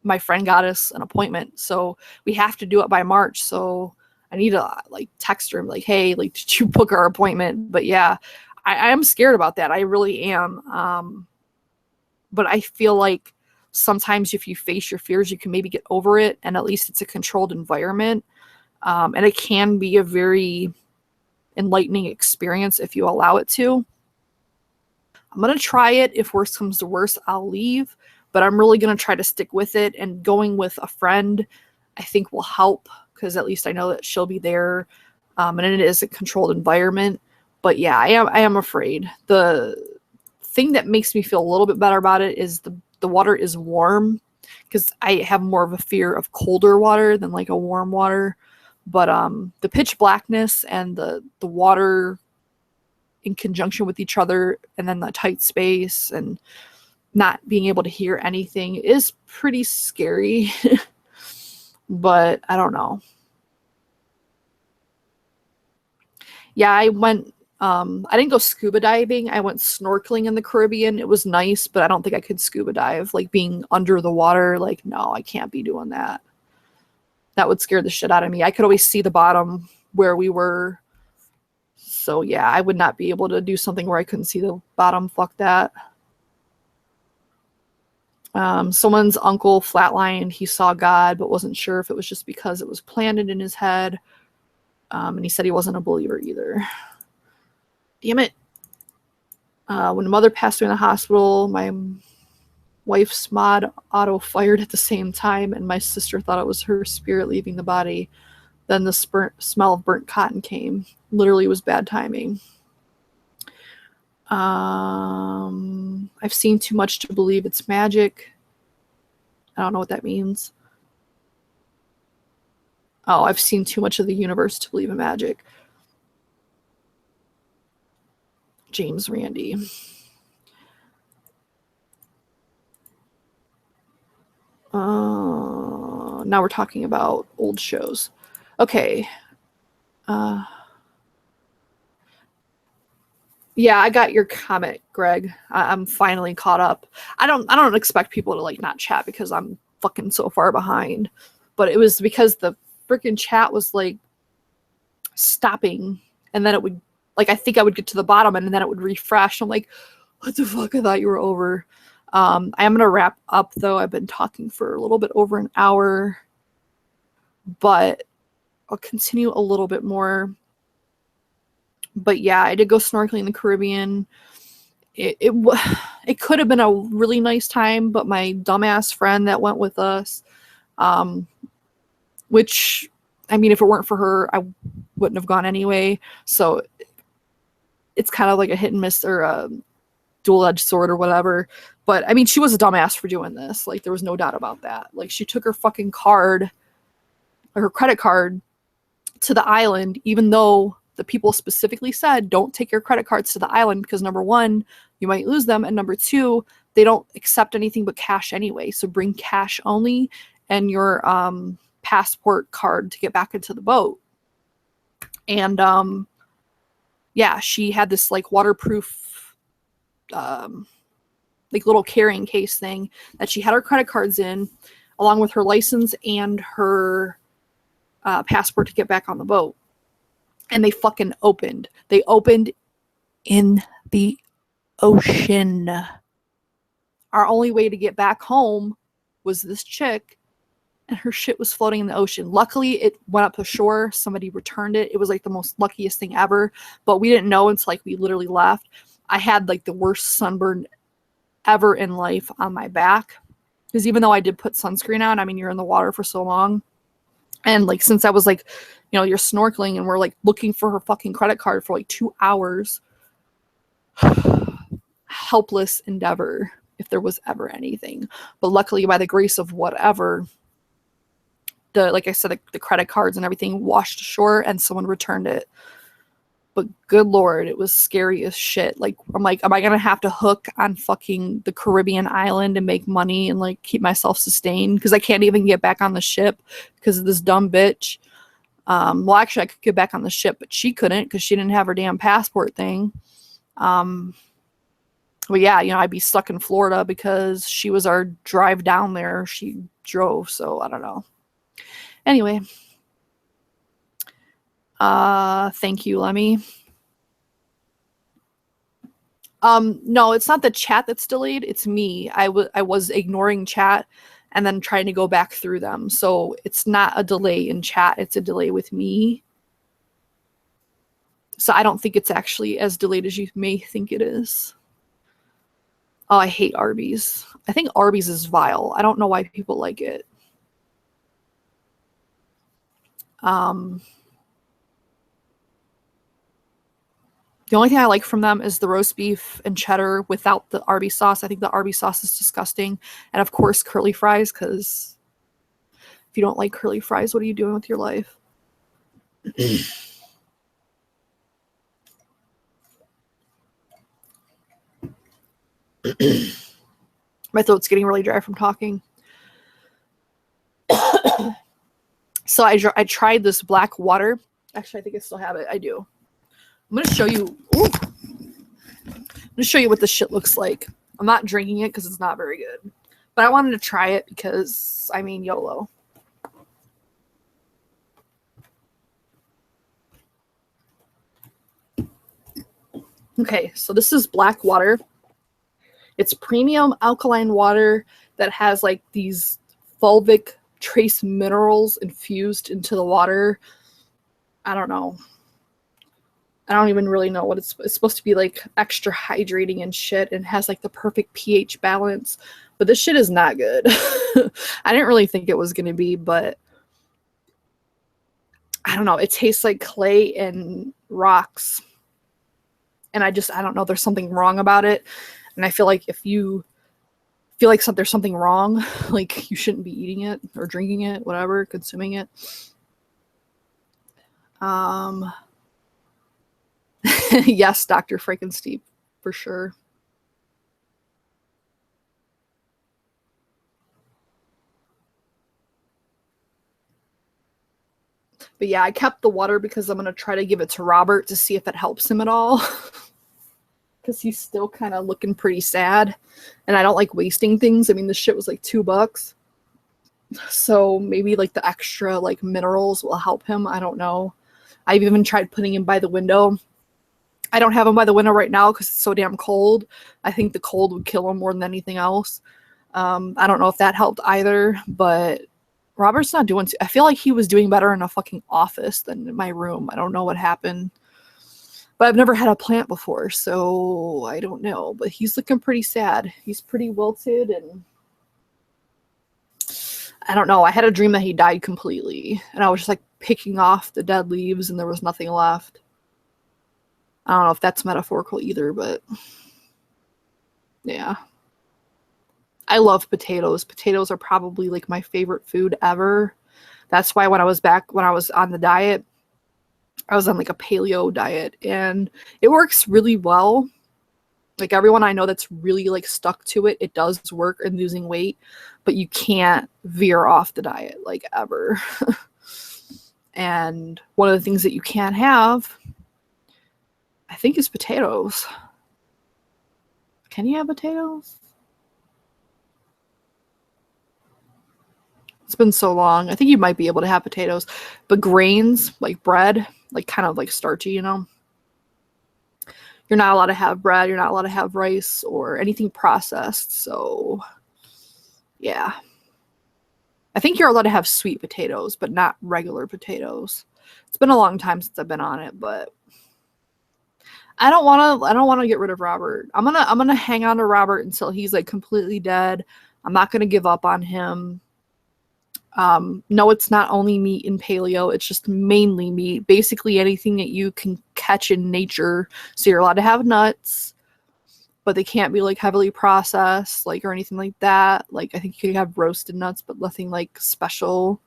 My friend got us an appointment, so we have to do it by March. So I need to like text her like, hey, like, did you book our appointment? But yeah, I am scared about that. I really am. But I feel like sometimes if you face your fears, you can maybe get over it, and at least it's a controlled environment. And it can be a very enlightening experience if you allow it to. I'm going to try it. If worst comes to worst, I'll leave. But I'm really going to try to stick with it. And going with a friend, I think will help, because at least I know that she'll be there. And it is a controlled environment. But yeah, I am afraid. The thing that makes me feel a little bit better about it is the water is warm, because I have more of a fear of colder water than like a warm water. But the pitch blackness and the water in conjunction with each other, and then the tight space and not being able to hear anything is pretty scary. But I don't know. Yeah, I went, I didn't go scuba diving. I went snorkeling in the Caribbean. It was nice, but I don't think I could scuba dive. Like being under the water, like, no, I can't be doing that. That would scare the shit out of me. I could always see the bottom where we were. So yeah, I would not be able to do something where I couldn't see the bottom. Fuck that. Someone's uncle flatlined. He saw God, but wasn't sure if it was just because it was planted in his head. And he said he wasn't a believer either. Damn it. When mother passed away in the hospital, my wife's mod auto fired at the same time, and my sister thought it was her spirit leaving the body. Then the smell of burnt cotton came. Literally was bad timing. I've seen too much to believe it's magic. I don't know what that means. Oh, I've seen too much of the universe to believe in magic. James Randi. Now we're talking about old shows. Okay. Yeah, I got your comment, Greg. I'm finally caught up. I don't expect people to like not chat because I'm fucking so far behind. But it was because the freaking chat was like stopping, and then it would, like, I think I would get to the bottom and then it would refresh. I'm like, what the fuck? I thought you were over. I am gonna wrap up though. I've been talking for a little bit over an hour, but I'll continue a little bit more. But yeah, I did go snorkeling in the Caribbean. It could have been a really nice time, but my dumbass friend that went with us, which, I mean, if it weren't for her, I wouldn't have gone anyway. So it's kind of like a hit and miss, or a dual-edged sword or whatever. But I mean, she was a dumbass for doing this. Like, there was no doubt about that. Like, she took her fucking card, or her credit card, to the island, even though the people specifically said, don't take your credit cards to the island because, number one, you might lose them, and number two, they don't accept anything but cash anyway. So bring cash only and your passport card to get back into the boat. And yeah, she had this like waterproof like little carrying case thing that she had her credit cards in, along with her license and her passport to get back on the boat. And they fucking opened. They opened in the ocean. Our only way to get back home was this chick, and her shit was floating in the ocean. Luckily, it went up to shore. Somebody returned it. It was like the most luckiest thing ever, but we didn't know until like we literally left. I had like the worst sunburn ever in life on my back, because even though I did put sunscreen on, I mean, you're in the water for so long. And like, since I was like, you know, you're snorkeling and we're like looking for her fucking credit card for like 2 hours. Helpless endeavor if there was ever anything. But luckily, by the grace of whatever, like I said, the credit cards and everything washed ashore and someone returned it. But good Lord, it was scary as shit. Like, I'm like, am I going to have to hook on fucking the Caribbean island and make money and like keep myself sustained? Because I can't even get back on the ship because of this dumb bitch. Well, actually, I could get back on the ship, but she couldn't because she didn't have her damn passport thing. Well, yeah, you know, I'd be stuck in Florida because she was our drive down there. She drove, so I don't know. Anyway. Thank you, Lemmy. No, it's not the chat that's delayed. It's me. I was ignoring chat and then trying to go back through them. So it's not a delay in chat. It's a delay with me. So I don't think it's actually as delayed as you may think it is. Oh, I hate Arby's. I think Arby's is vile. I don't know why people like it. The only thing I like from them is the roast beef and cheddar without the Arby's sauce. I think the Arby's sauce is disgusting. And of course, curly fries, because if you don't like curly fries, what are you doing with your life? My throat's getting really dry from talking. So I tried this black water. Actually, I think I still have it. I do. I'm going to show you. Ooh. I'm going to show you what this shit looks like. I'm not drinking it because it's not very good. But I wanted to try it because, I mean, YOLO. Okay, so this is black water. It's premium alkaline water that has like these fulvic trace minerals infused into the water. I don't know. I don't even really know what it's supposed to be, like extra hydrating and shit, and has like the perfect pH balance. But this shit is not good. I didn't really think it was going to be, but I don't know. It tastes like clay and rocks. And I don't know. There's something wrong about it. And I feel like if you feel like there's something wrong, like you shouldn't be eating it or drinking it, whatever, consuming it. Yes, Dr. Frankenstein, for sure. But yeah, I kept the water because I'm going to try to give it to Robert to see if it helps him at all. Because he's still kind of looking pretty sad. And I don't like wasting things. I mean, this shit was like $2. So maybe like the extra like minerals will help him. I don't know. I've even tried putting him by the window. I don't have him by the window right now because it's so damn cold. I think the cold would kill him more than anything else. I don't know if that helped either, but Robert's not doing I feel like he was doing better in a fucking office than in my room. I don't know what happened. But I've never had a plant before, so I don't know. But he's looking pretty sad. He's pretty wilted, and I don't know. I had a dream that he died completely, and I was just like picking off the dead leaves, and there was nothing left. I don't know if that's metaphorical either, but yeah. I love potatoes. Potatoes are probably like my favorite food ever. That's why when I was on the diet, I was on like a paleo diet, and it works really well. Like everyone I know that's really like stuck to it, it does work in losing weight, but you can't veer off the diet like ever. And one of the things that you can't have, I think, is potatoes. Can you have potatoes? It's been so long. I think you might be able to have potatoes, but grains, like bread, like kind of like starchy, you know? You're not allowed to have bread. You're not allowed to have rice or anything processed. So, yeah. I think you're allowed to have sweet potatoes, but not regular potatoes. It's been a long time since I've been on it, but I don't want to get rid of Robert. I'm going to hang on to Robert until he's like completely dead. I'm not going to give up on him. No, it's not only meat in paleo, it's just mainly meat. Basically anything that you can catch in nature. So you're allowed to have nuts, but they can't be like heavily processed, like, or anything like that. Like, I think you could have roasted nuts, but nothing like special.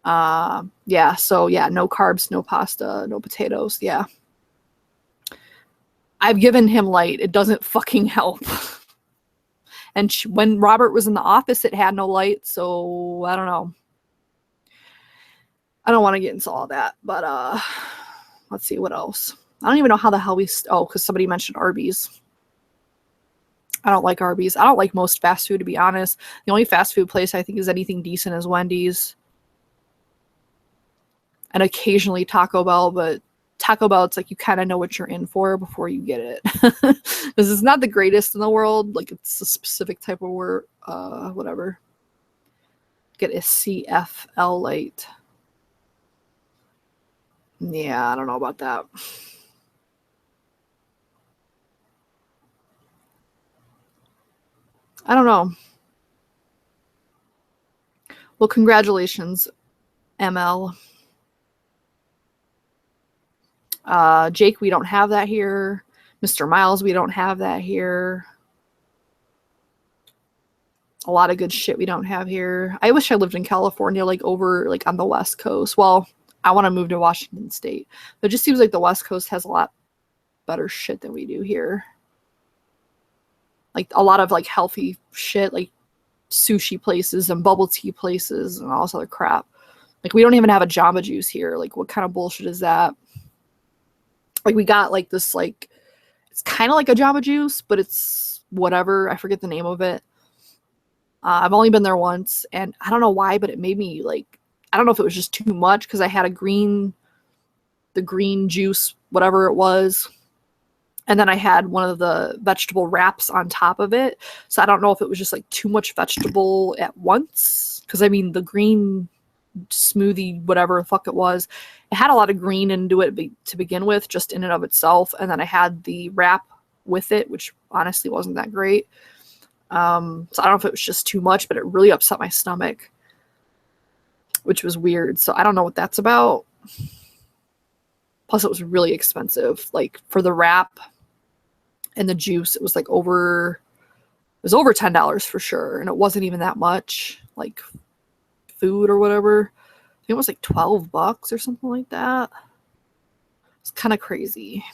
Yeah, so yeah, no carbs, no pasta, no potatoes. Yeah. I've given him light. It doesn't fucking help. And when Robert was in the office, it had no light, so I don't know. I don't want to get into all that, but let's see what else. I don't even know how the hell oh, because somebody mentioned Arby's. I don't like Arby's. I don't like most fast food, to be honest. The only fast food place I think is anything decent is Wendy's. And occasionally Taco Bell, but Taco Bell, it's like you kind of know what you're in for before you get it. Because it's not the greatest in the world. Like, it's a specific type of work, whatever. Get a CFL light. Yeah, I don't know about that. I don't know. Well, congratulations, ML. Jake, we don't have that here. Mr. Miles, we don't have that here. A lot of good shit we don't have here. I wish I lived in California, like over like on the West Coast. Well, I want to move to Washington State. But it just seems like the West Coast has a lot better shit than we do here. Like a lot of like healthy shit, like sushi places and bubble tea places and all this other crap. Like, we don't even have a Jamba Juice here. Like, what kind of bullshit is that? Like, we got like this, like, it's kind of like a Jamba Juice, but it's whatever. I forget the name of it. I've only been there once, and I don't know why, but it made me like, I don't know if it was just too much because I had the green juice, whatever it was. And then I had one of the vegetable wraps on top of it. So I don't know if it was just like too much vegetable at once. Because I mean, the green smoothie, whatever the fuck it was, it had a lot of green into it to begin with, just in and of itself. And then I had the wrap with it, which honestly wasn't that great. So I don't know if it was just too much, but it really upset my stomach, which was weird. So I don't know what that's about. Plus, it was really expensive. Like, for the wrap and the juice, it was like over $10 for sure. And it wasn't even that much, like, food or whatever. I think it was like $12 or something like that. It's kind of crazy.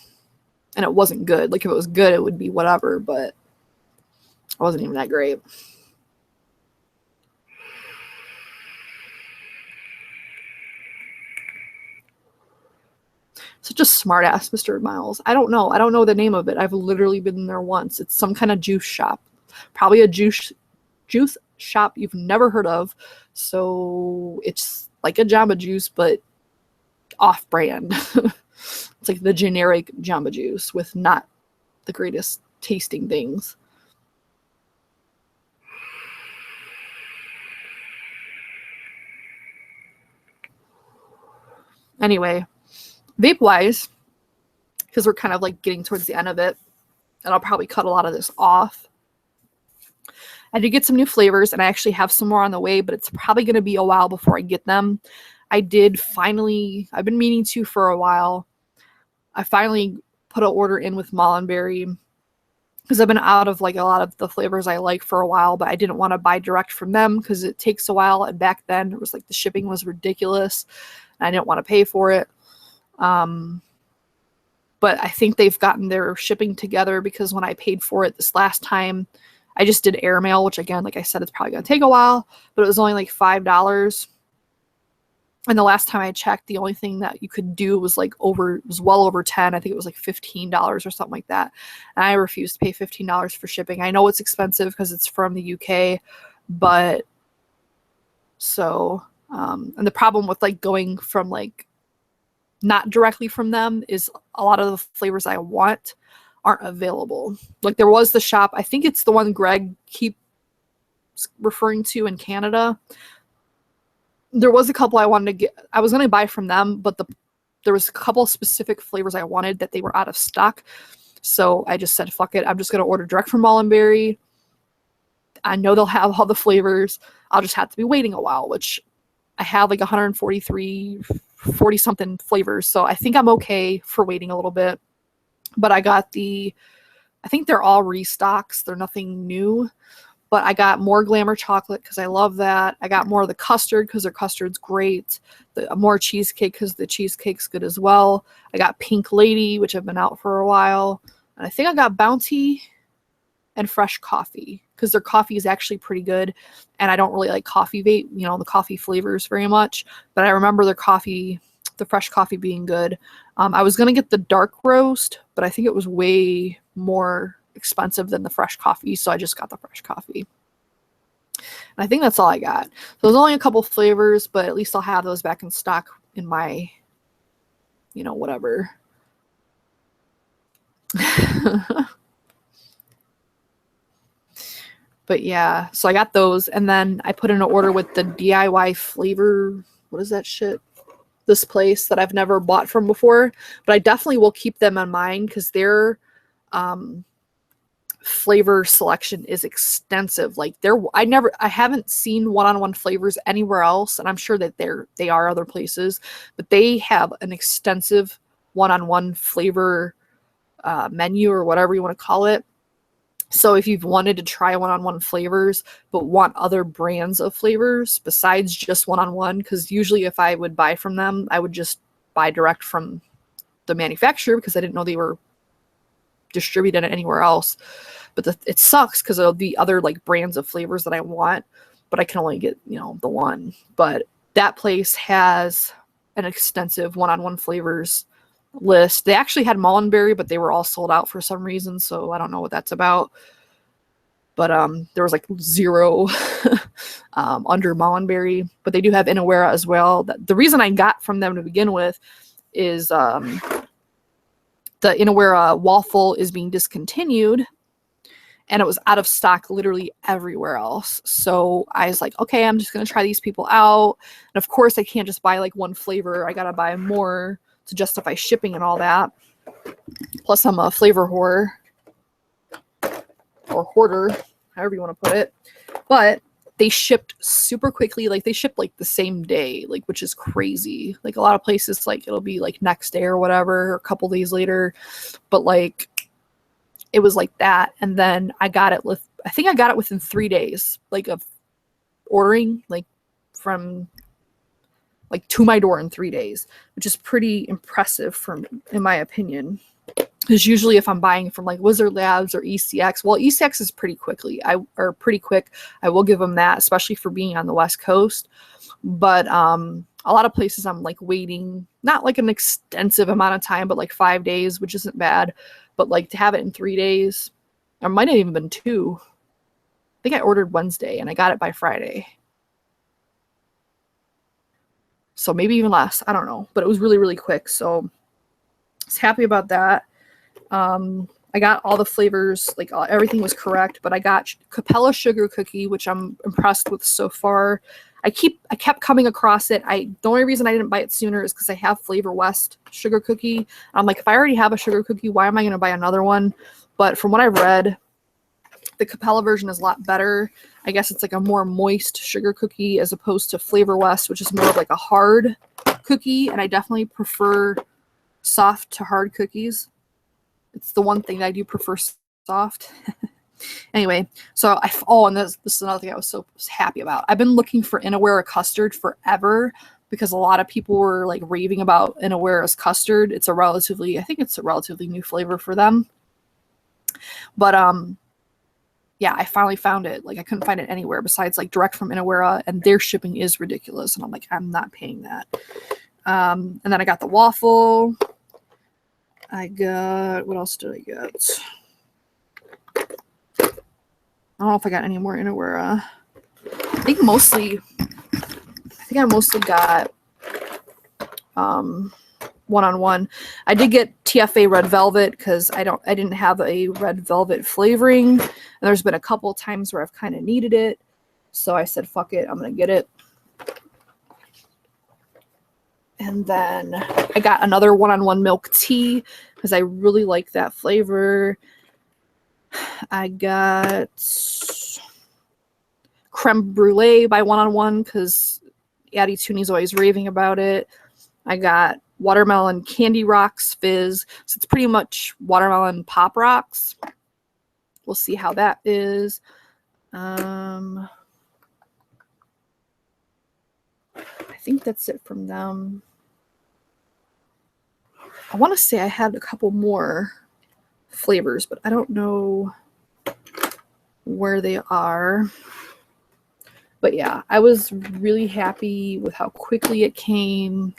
And it wasn't good. Like, if it was good, it would be whatever, but it wasn't even that great. Such a smart ass, Mr. Miles. I don't know the name of it. I've literally been there once. It's some kind of juice shop. Probably a juice shop you've never heard of. So it's like a Jamba Juice, but off-brand. It's like the generic Jamba Juice with not the greatest tasting things. Anyway, vape-wise, because we're kind of like getting towards the end of it, and I'll probably cut a lot of this off. I did get some new flavors, and I actually have some more on the way, but it's probably going to be a while before I get them. I've been meaning to for a while. I finally put an order in with Mullenberry because I've been out of like a lot of the flavors I like for a while, but I didn't want to buy direct from them because it takes a while. And back then it was like the shipping was ridiculous and I didn't want to pay for it. But I think they've gotten their shipping together because when I paid for it this last time, I just did airmail, which again, like I said, it's probably going to take a while, but it was only like $5. And the last time I checked, the only thing that you could do was well over 10. I think it was like $15 or something like that. And I refused to pay $15 for shipping. I know it's expensive because it's from the UK, but So, and the problem with like going from like not directly from them is a lot of the flavors I want aren't available. Like there was the shop, I think it's the one Greg keeps referring to in Canada. There was a couple I wanted to get, I was going to buy from them, but there was a couple specific flavors I wanted that they were out of stock. So I just said, fuck it. I'm just going to order direct from Mullenberry. I know they'll have all the flavors. I'll just have to be waiting a while, which I have like 143, 40 something flavors. So I think I'm okay for waiting a little bit. But I got I think they're all restocks. They're nothing new. But I got more Glamour chocolate because I love that. I got more of the custard because their custard's great. More cheesecake because the cheesecake's good as well. I got Pink Lady, which have been out for a while. And I think I got Bounty and Fresh Coffee because their coffee is actually pretty good. And I don't really like coffee vape, the coffee flavors very much. But I remember their coffee, the Fresh Coffee being good. I was going to get the dark roast, but I think it was way more expensive than the Fresh Coffee, so I just got the Fresh Coffee. And I think that's all I got. So there's only a couple flavors, but at least I'll have those back in stock in my, whatever. But yeah, so I got those, and then I put in an order with the DIY flavor. What is that shit? This place that I've never bought from before, but I definitely will keep them in mind because their flavor selection is extensive. Like I haven't seen one-on-one flavors anywhere else, and I'm sure that they are other places, but they have an extensive one-on-one flavor menu or whatever you want to call it. So if you've wanted to try one-on-one flavors but want other brands of flavors besides just one-on-one, because usually if I would buy from them, I would just buy direct from the manufacturer because I didn't know they were distributed anywhere else. But it sucks because there'll be other like brands of flavors that I want, but I can only get, the one. But that place has an extensive one-on-one flavors list. They actually had Mullenberry, but they were all sold out for some reason, so I don't know what that's about. But there was like 0 under Mullenberry, but they do have Inawera as well. The reason I got from them to begin with is the Inawera waffle is being discontinued, and it was out of stock literally everywhere else. So I was like, okay, I'm just going to try these people out. And of course, I can't just buy like one flavor. I got to buy more to justify shipping and all that. Plus, I'm a flavor whore or hoarder, however you want to put it. But they shipped super quickly. Like they shipped like the same day, like, which is crazy. Like a lot of places, like it'll be like next day or whatever, or a couple days later. But like it was like that. And then I got it I think I got it within 3 days, like of ordering, like from like to my door in 3 days, which is pretty impressive in my opinion. Because usually if I'm buying from like Wizard Labs or ECX, well, ECX is pretty quick. I will give them that, especially for being on the West Coast. But a lot of places I'm like waiting, not like an extensive amount of time, but like 5 days, which isn't bad. But like to have it in 3 days, or might have even been 2. I think I ordered Wednesday and I got it by Friday. So maybe even less. I don't know. But it was really, really quick. So I was happy about that. I got all the flavors, like everything was correct, but I got Capella Sugar Cookie, which I'm impressed with so far. I kept coming across it. The only reason I didn't buy it sooner is because I have Flavor West Sugar Cookie. I'm like, if I already have a sugar cookie, why am I going to buy another one? But from what I've read, the Capella version is a lot better. I guess it's like a more moist sugar cookie as opposed to Flavor West, which is more of like a hard cookie. And I definitely prefer soft to hard cookies. It's the one thing that I do prefer soft. Anyway, so and this is another thing I was so happy about. I've been looking for Inawera custard forever because a lot of people were like raving about Inawera's custard. I think it's a relatively new flavor for them. But yeah, I finally found it. Like I couldn't find it anywhere besides like direct from Inawera, and their shipping is ridiculous. And I'm like, I'm not paying that. And then I got the waffle. What else did I get? I don't know if I got any more Inawera. I think mostly think I mostly got one-on-one. I did get TFA red velvet because I didn't have a red velvet flavoring, and there's been a couple of times where I've kind of needed it, so I said fuck it, I'm gonna get it. And then I got another one-on-one milk tea because I really like that flavor. I got creme brulee by one-on-one because Addie Tooney's always raving about it. I got watermelon candy rocks fizz. So it's pretty much watermelon pop rocks. We'll see how that is. I think that's it from them. I want to say I had a couple more flavors, but I don't know where they are. But yeah, I was really happy with how quickly it came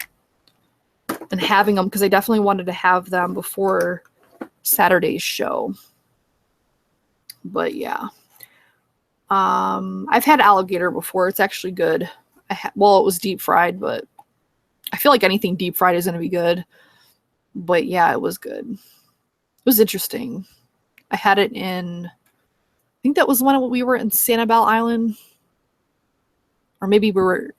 and having them, because I definitely wanted to have them before Saturday's show. But yeah. I've had alligator before. It's actually good. Well, it was deep fried, but I feel like anything deep fried is going to be good. But yeah, it was good. It was interesting. I had it in, I think that was when we were in Sanibel Island. Or maybe we were,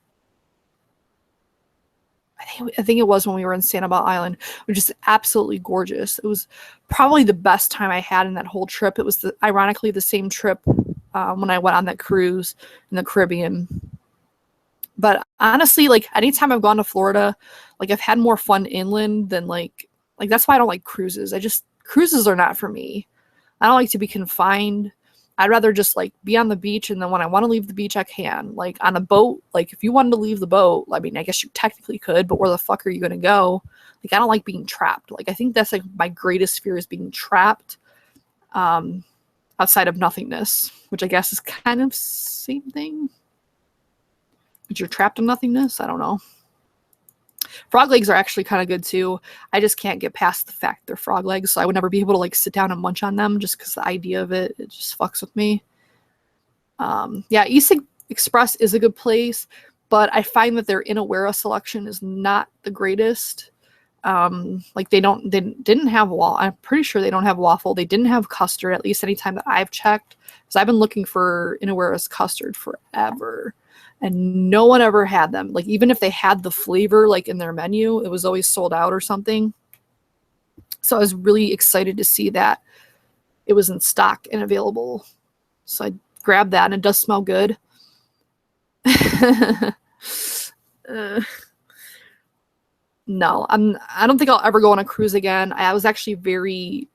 I think it was when we were in Sanibel Island, which is absolutely gorgeous. It was probably the best time I had in that whole trip. It was ironically the same trip when I went on that cruise in the Caribbean. But honestly, like anytime I've gone to Florida, like I've had more fun inland than like that's why I don't like cruises. Cruises are not for me. I don't like to be confined. I'd rather just like be on the beach, and then when I want to leave the beach, I can. Like on a boat, like if you wanted to leave the boat, I mean, I guess you technically could, but where the fuck are you gonna go? Like I don't like being trapped. Like I think that's like my greatest fear is being trapped outside of nothingness, which I guess is kind of same thing. But you're trapped in nothingness? I don't know. Frog legs are actually kind of good too. I just can't get past the fact they're frog legs, so I would never be able to like sit down and munch on them just because the idea of it just fucks with me. Yeah, ECF Express is a good place, but I find that their Inawera selection is not the greatest. Like they didn't have I'm pretty sure they don't have waffle. They didn't have custard, at least anytime that I've checked, because I've been looking for Inawera's custard forever. And no one ever had them. Like even if they had the flavor like in their menu, it was always sold out or something. So I was really excited to see that it was in stock and available. So I grabbed that, and it does smell good. No, I don't think I'll ever go on a cruise again. I was actually very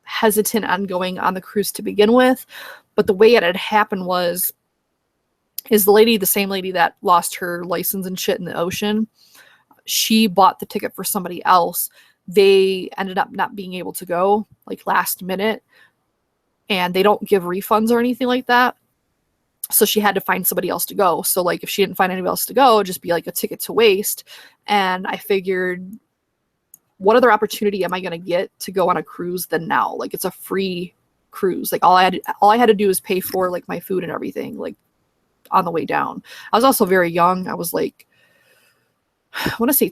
hesitant on going on the cruise to begin with, but the way it had happened is the same lady that lost her license and shit in the ocean. She bought the ticket for somebody else. They ended up not being able to go like last minute, and they don't give refunds or anything like that. So she had to find somebody else to go. So like if she didn't find anybody else to go, it'd just be like a ticket to waste. And I figured, what other opportunity am I going to get to go on a cruise than now? Like it's a free cruise. Like all I had to do is pay for like my food and everything, like on the way down. I was also very young. I was like, I want to say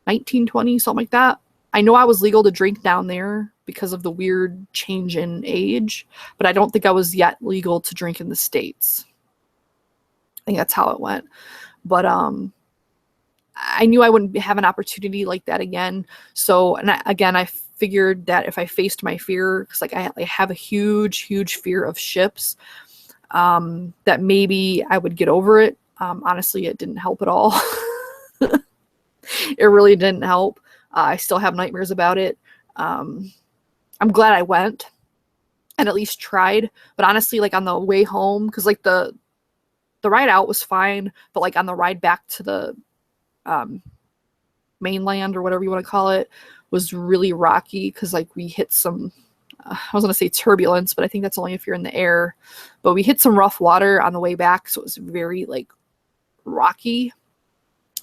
19, 20, something like that. I know I was legal to drink down there because of the weird change in age, but I don't think I was yet legal to drink in the States. I think that's how it went. But I knew I wouldn't have an opportunity like that again. So, and I figured that if I faced my fear, because like I have a huge, huge fear of ships, that maybe I would get over it. Honestly, it didn't help at all. It really didn't help. I still have nightmares about it. I'm glad I went and at least tried. But honestly, like on the way home, because like the ride out was fine, but like on the ride back to the mainland or whatever you want to call it was really rocky, because like we hit some I was going to say turbulence, but I think that's only if you're in the air. But we hit some rough water on the way back, so it was very like rocky,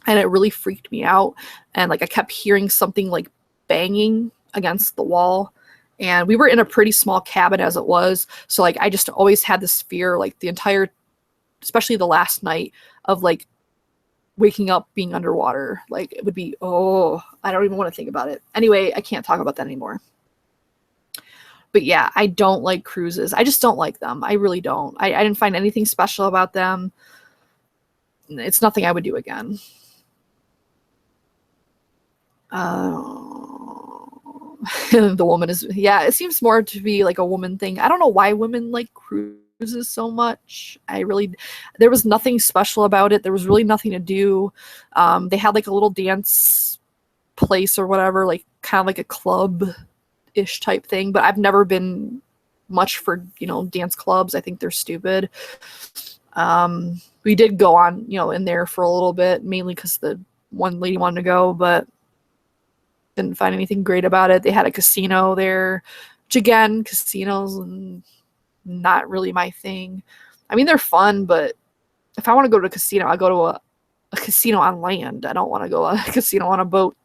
and it really freaked me out. And like I kept hearing something like banging against the wall, and we were in a pretty small cabin as it was, so like I just always had this fear like the entire especially the last night of like waking up being underwater. Like it would be, oh, I don't even want to think about it. Anyway, I can't talk about that anymore. But yeah, I don't like cruises. I just don't like them. I really don't. I didn't find anything special about them. It's nothing I would do again. The woman is, yeah, it seems more to be like a woman thing. I don't know why women like cruises so much. There was nothing special about it. There was really nothing to do. They had like a little dance place or whatever, like kind of like a club-ish type thing, but I've never been much for, dance clubs. I think they're stupid. We did go on, in there for a little bit, mainly because the one lady wanted to go, but didn't find anything great about it. They had a casino there, which again, casinos not really my thing. I mean, they're fun, but if I want to go to a casino, I go to a casino on land. I don't want to go to a casino on a boat.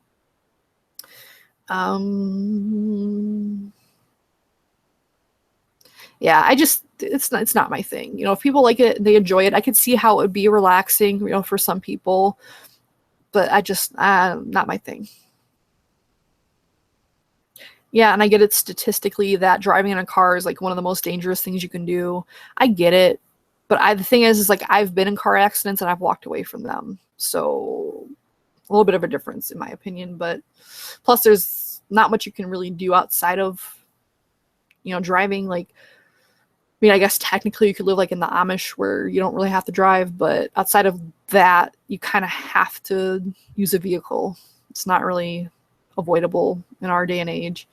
Yeah, it's not my thing. If people like it, they enjoy it. I could see how it would be relaxing, for some people, but not my thing. Yeah, and I get it statistically that driving in a car is like one of the most dangerous things you can do. I get it, but the thing is like I've been in car accidents and I've walked away from them. So a little bit of a difference in my opinion, but plus there's not much you can really do outside of, driving. Like, I mean, I guess technically you could live like in the Amish where you don't really have to drive, but outside of that, you kind of have to use a vehicle. It's not really avoidable in our day and age.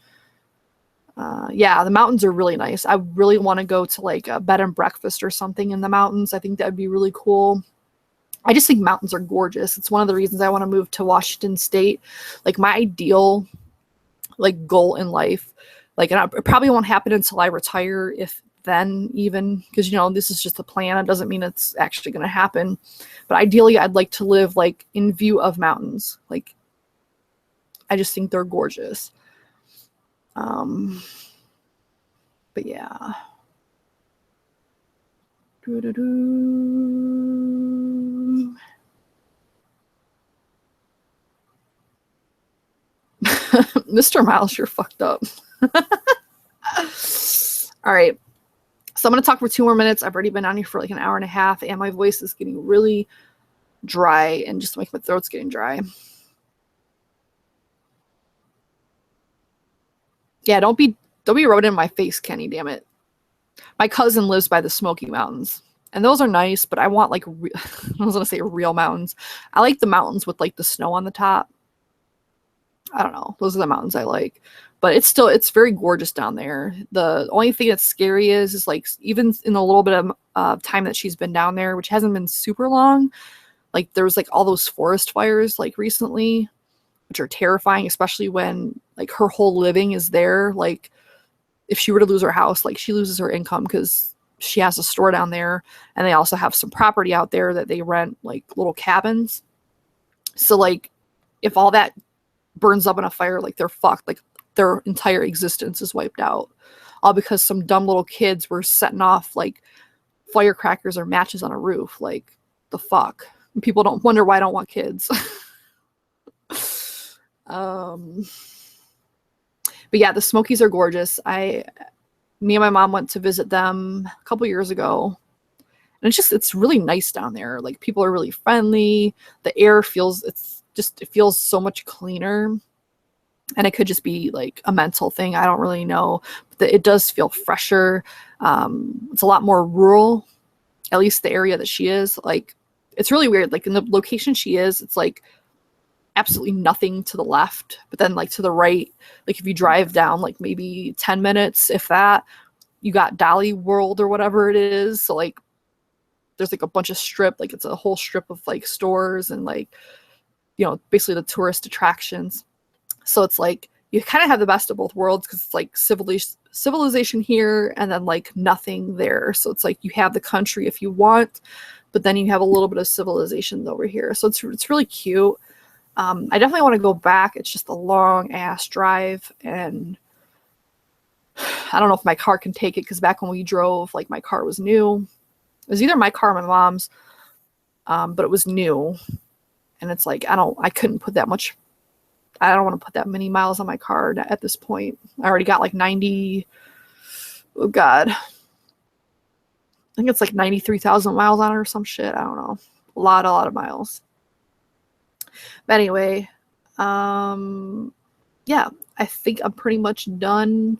Yeah, the mountains are really nice. I really want to go to like a bed and breakfast or something in the mountains. I think that would be really cool. I just think mountains are gorgeous. It's one of the reasons I want to move to Washington State. Like my ideal like goal in life, like, and it probably won't happen until I retire, if then even, because this is just a plan. It doesn't mean it's actually going to happen. But ideally, I'd like to live like in view of mountains. Like, I just think they're gorgeous. But yeah. Mr. Miles, you're fucked up. All right. So I'm going to talk for 2 more minutes. I've already been on here for like an hour and a half, and my voice is getting really dry, and just like my throat's getting dry. Yeah, don't be rubbing in my face, Kenny, damn it. My cousin lives by the Smoky Mountains, and those are nice, but I want like, I was going to say real mountains. I like the mountains with like the snow on the top. I don't know. Those are the mountains I like. But it's very gorgeous down there. The only thing that's scary is like, even in the little bit of time that she's been down there, which hasn't been super long, like there was like all those forest fires like recently, which are terrifying, especially when like her whole living is there. Like if she were to lose her house, like she loses her income because she has a store down there, and they also have some property out there that they rent, like little cabins. So like if all that burns up in a fire, like they're fucked. Like their entire existence is wiped out, all because some dumb little kids were setting off like firecrackers or matches on a roof. Like the fuck. And people don't wonder why I don't want kids. But yeah, the Smokies are gorgeous. Me and my mom went to visit them a couple years ago, and it's really nice down there. Like people are really friendly. The air feels so much cleaner, and it could just be like a mental thing. I don't really know, but it does feel fresher. It's a lot more rural, at least the area that she is. Like it's really weird. Like in the location she is, it's like absolutely nothing to the left, but then like to the right, like if you drive down like maybe 10 minutes, if that, you got Dolly World or whatever it is. So like there's like a bunch of like it's a whole strip of like stores and like, basically the tourist attractions. So it's like you kind of have the best of both worlds, because it's like civilization here and then like nothing there. So it's like you have the country if you want, but then you have a little bit of civilization over here. So it's really cute. I definitely want to go back. It's just a long ass drive, and I don't know if my car can take it, because back when we drove, like my car was new, was either my car or my mom's, but it was new. And it's like, I couldn't put that much, I don't want to put that many miles on my car at this point. I already got like 90, oh God. I think it's like 93,000 miles on it or some shit. I don't know. A lot of miles. But anyway, yeah, I think I'm pretty much done.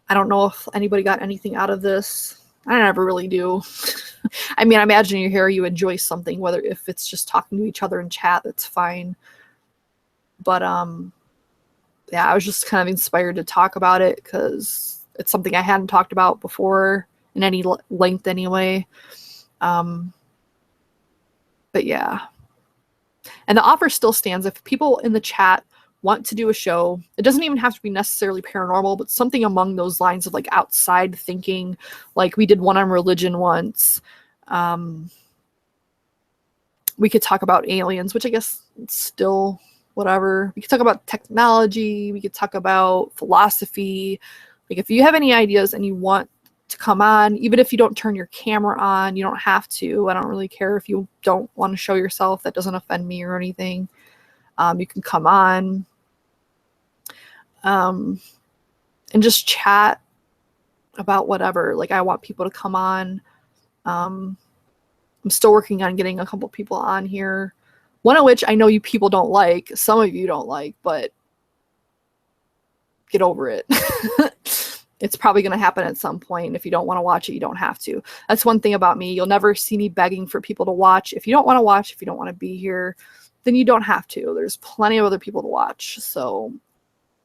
I don't know if anybody got anything out of this. I never really do. I mean, I imagine you're here, you enjoy something, whether if it's just talking to each other in chat, that's fine. But yeah, I was just kind of inspired to talk about it because it's something I hadn't talked about before in any length anyway. But yeah. And the offer still stands. If people in the chat want to do a show, it doesn't even have to be necessarily paranormal, but something among those lines of like outside thinking. Like we did one on religion once. We could talk about aliens, which I guess it's still whatever. We could talk about technology. We could talk about philosophy. Like if you have any ideas and you want to come on, even if you don't turn your camera on, you don't have to. I don't really care if you don't want to show yourself. That doesn't offend me or anything. You can come on and just chat about whatever. Like I want people to come on. I'm still working on getting a couple people on here. One of which I know you people don't like. Some of you don't like, but get over it. It's probably going to happen at some point. If you don't want to watch it, you don't have to. That's one thing about me. You'll never see me begging for people to watch. If you don't want to watch, if you don't want to be here, then you don't have to. There's plenty of other people to watch. So,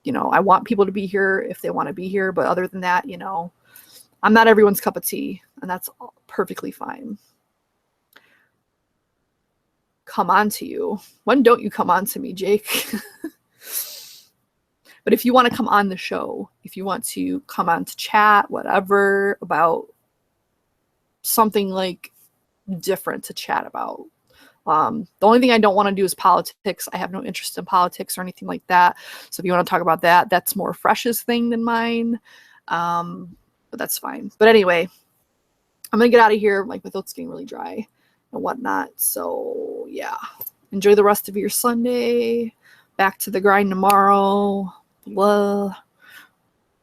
you know, I want people to be here if they want to be here. But other than that, you know, I'm not everyone's cup of tea, and that's perfectly fine. Come on to you. When don't you come on to me, Jake? But if you want to come on the show, if you want to come on to chat, whatever, about something like different to chat about. The only thing I don't want to do is politics. I have no interest in politics or anything like that. So if you want to talk about that, that's more Fresh's thing than mine. But that's fine. But anyway, I'm going to get out of here. Like my throat's getting really dry and whatnot. So yeah, enjoy the rest of your Sunday. Back to the grind tomorrow. Well,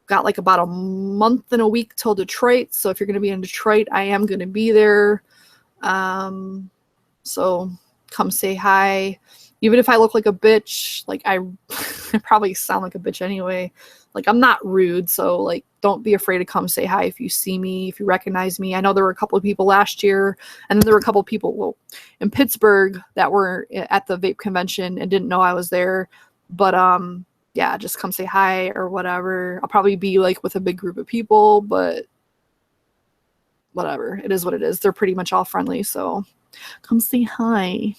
got like about a month and a week till Detroit. So if you're going to be in Detroit, I am going to be there. So come say hi. Even if I look like a bitch, like I probably sound like a bitch anyway. Like I'm not rude. So like, don't be afraid to come say hi if you see me, if you recognize me. I know there were a couple of people last year, and then there were a couple of people in Pittsburgh that were at the vape convention and didn't know I was there. But, yeah, just come say hi or whatever. I'll probably be like with a big group of people, but whatever. It is what it is. They're pretty much all friendly. So come say hi.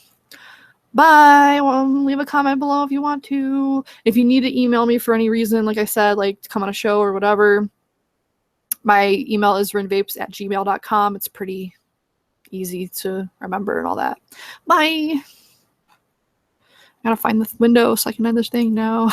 Bye. Well, leave a comment below if you want to. If you need to email me for any reason, like I said, like to come on a show or whatever, my email is rinvapes@gmail.com. It's pretty easy to remember and all that. Bye. Gotta find the window so I can end this thing now.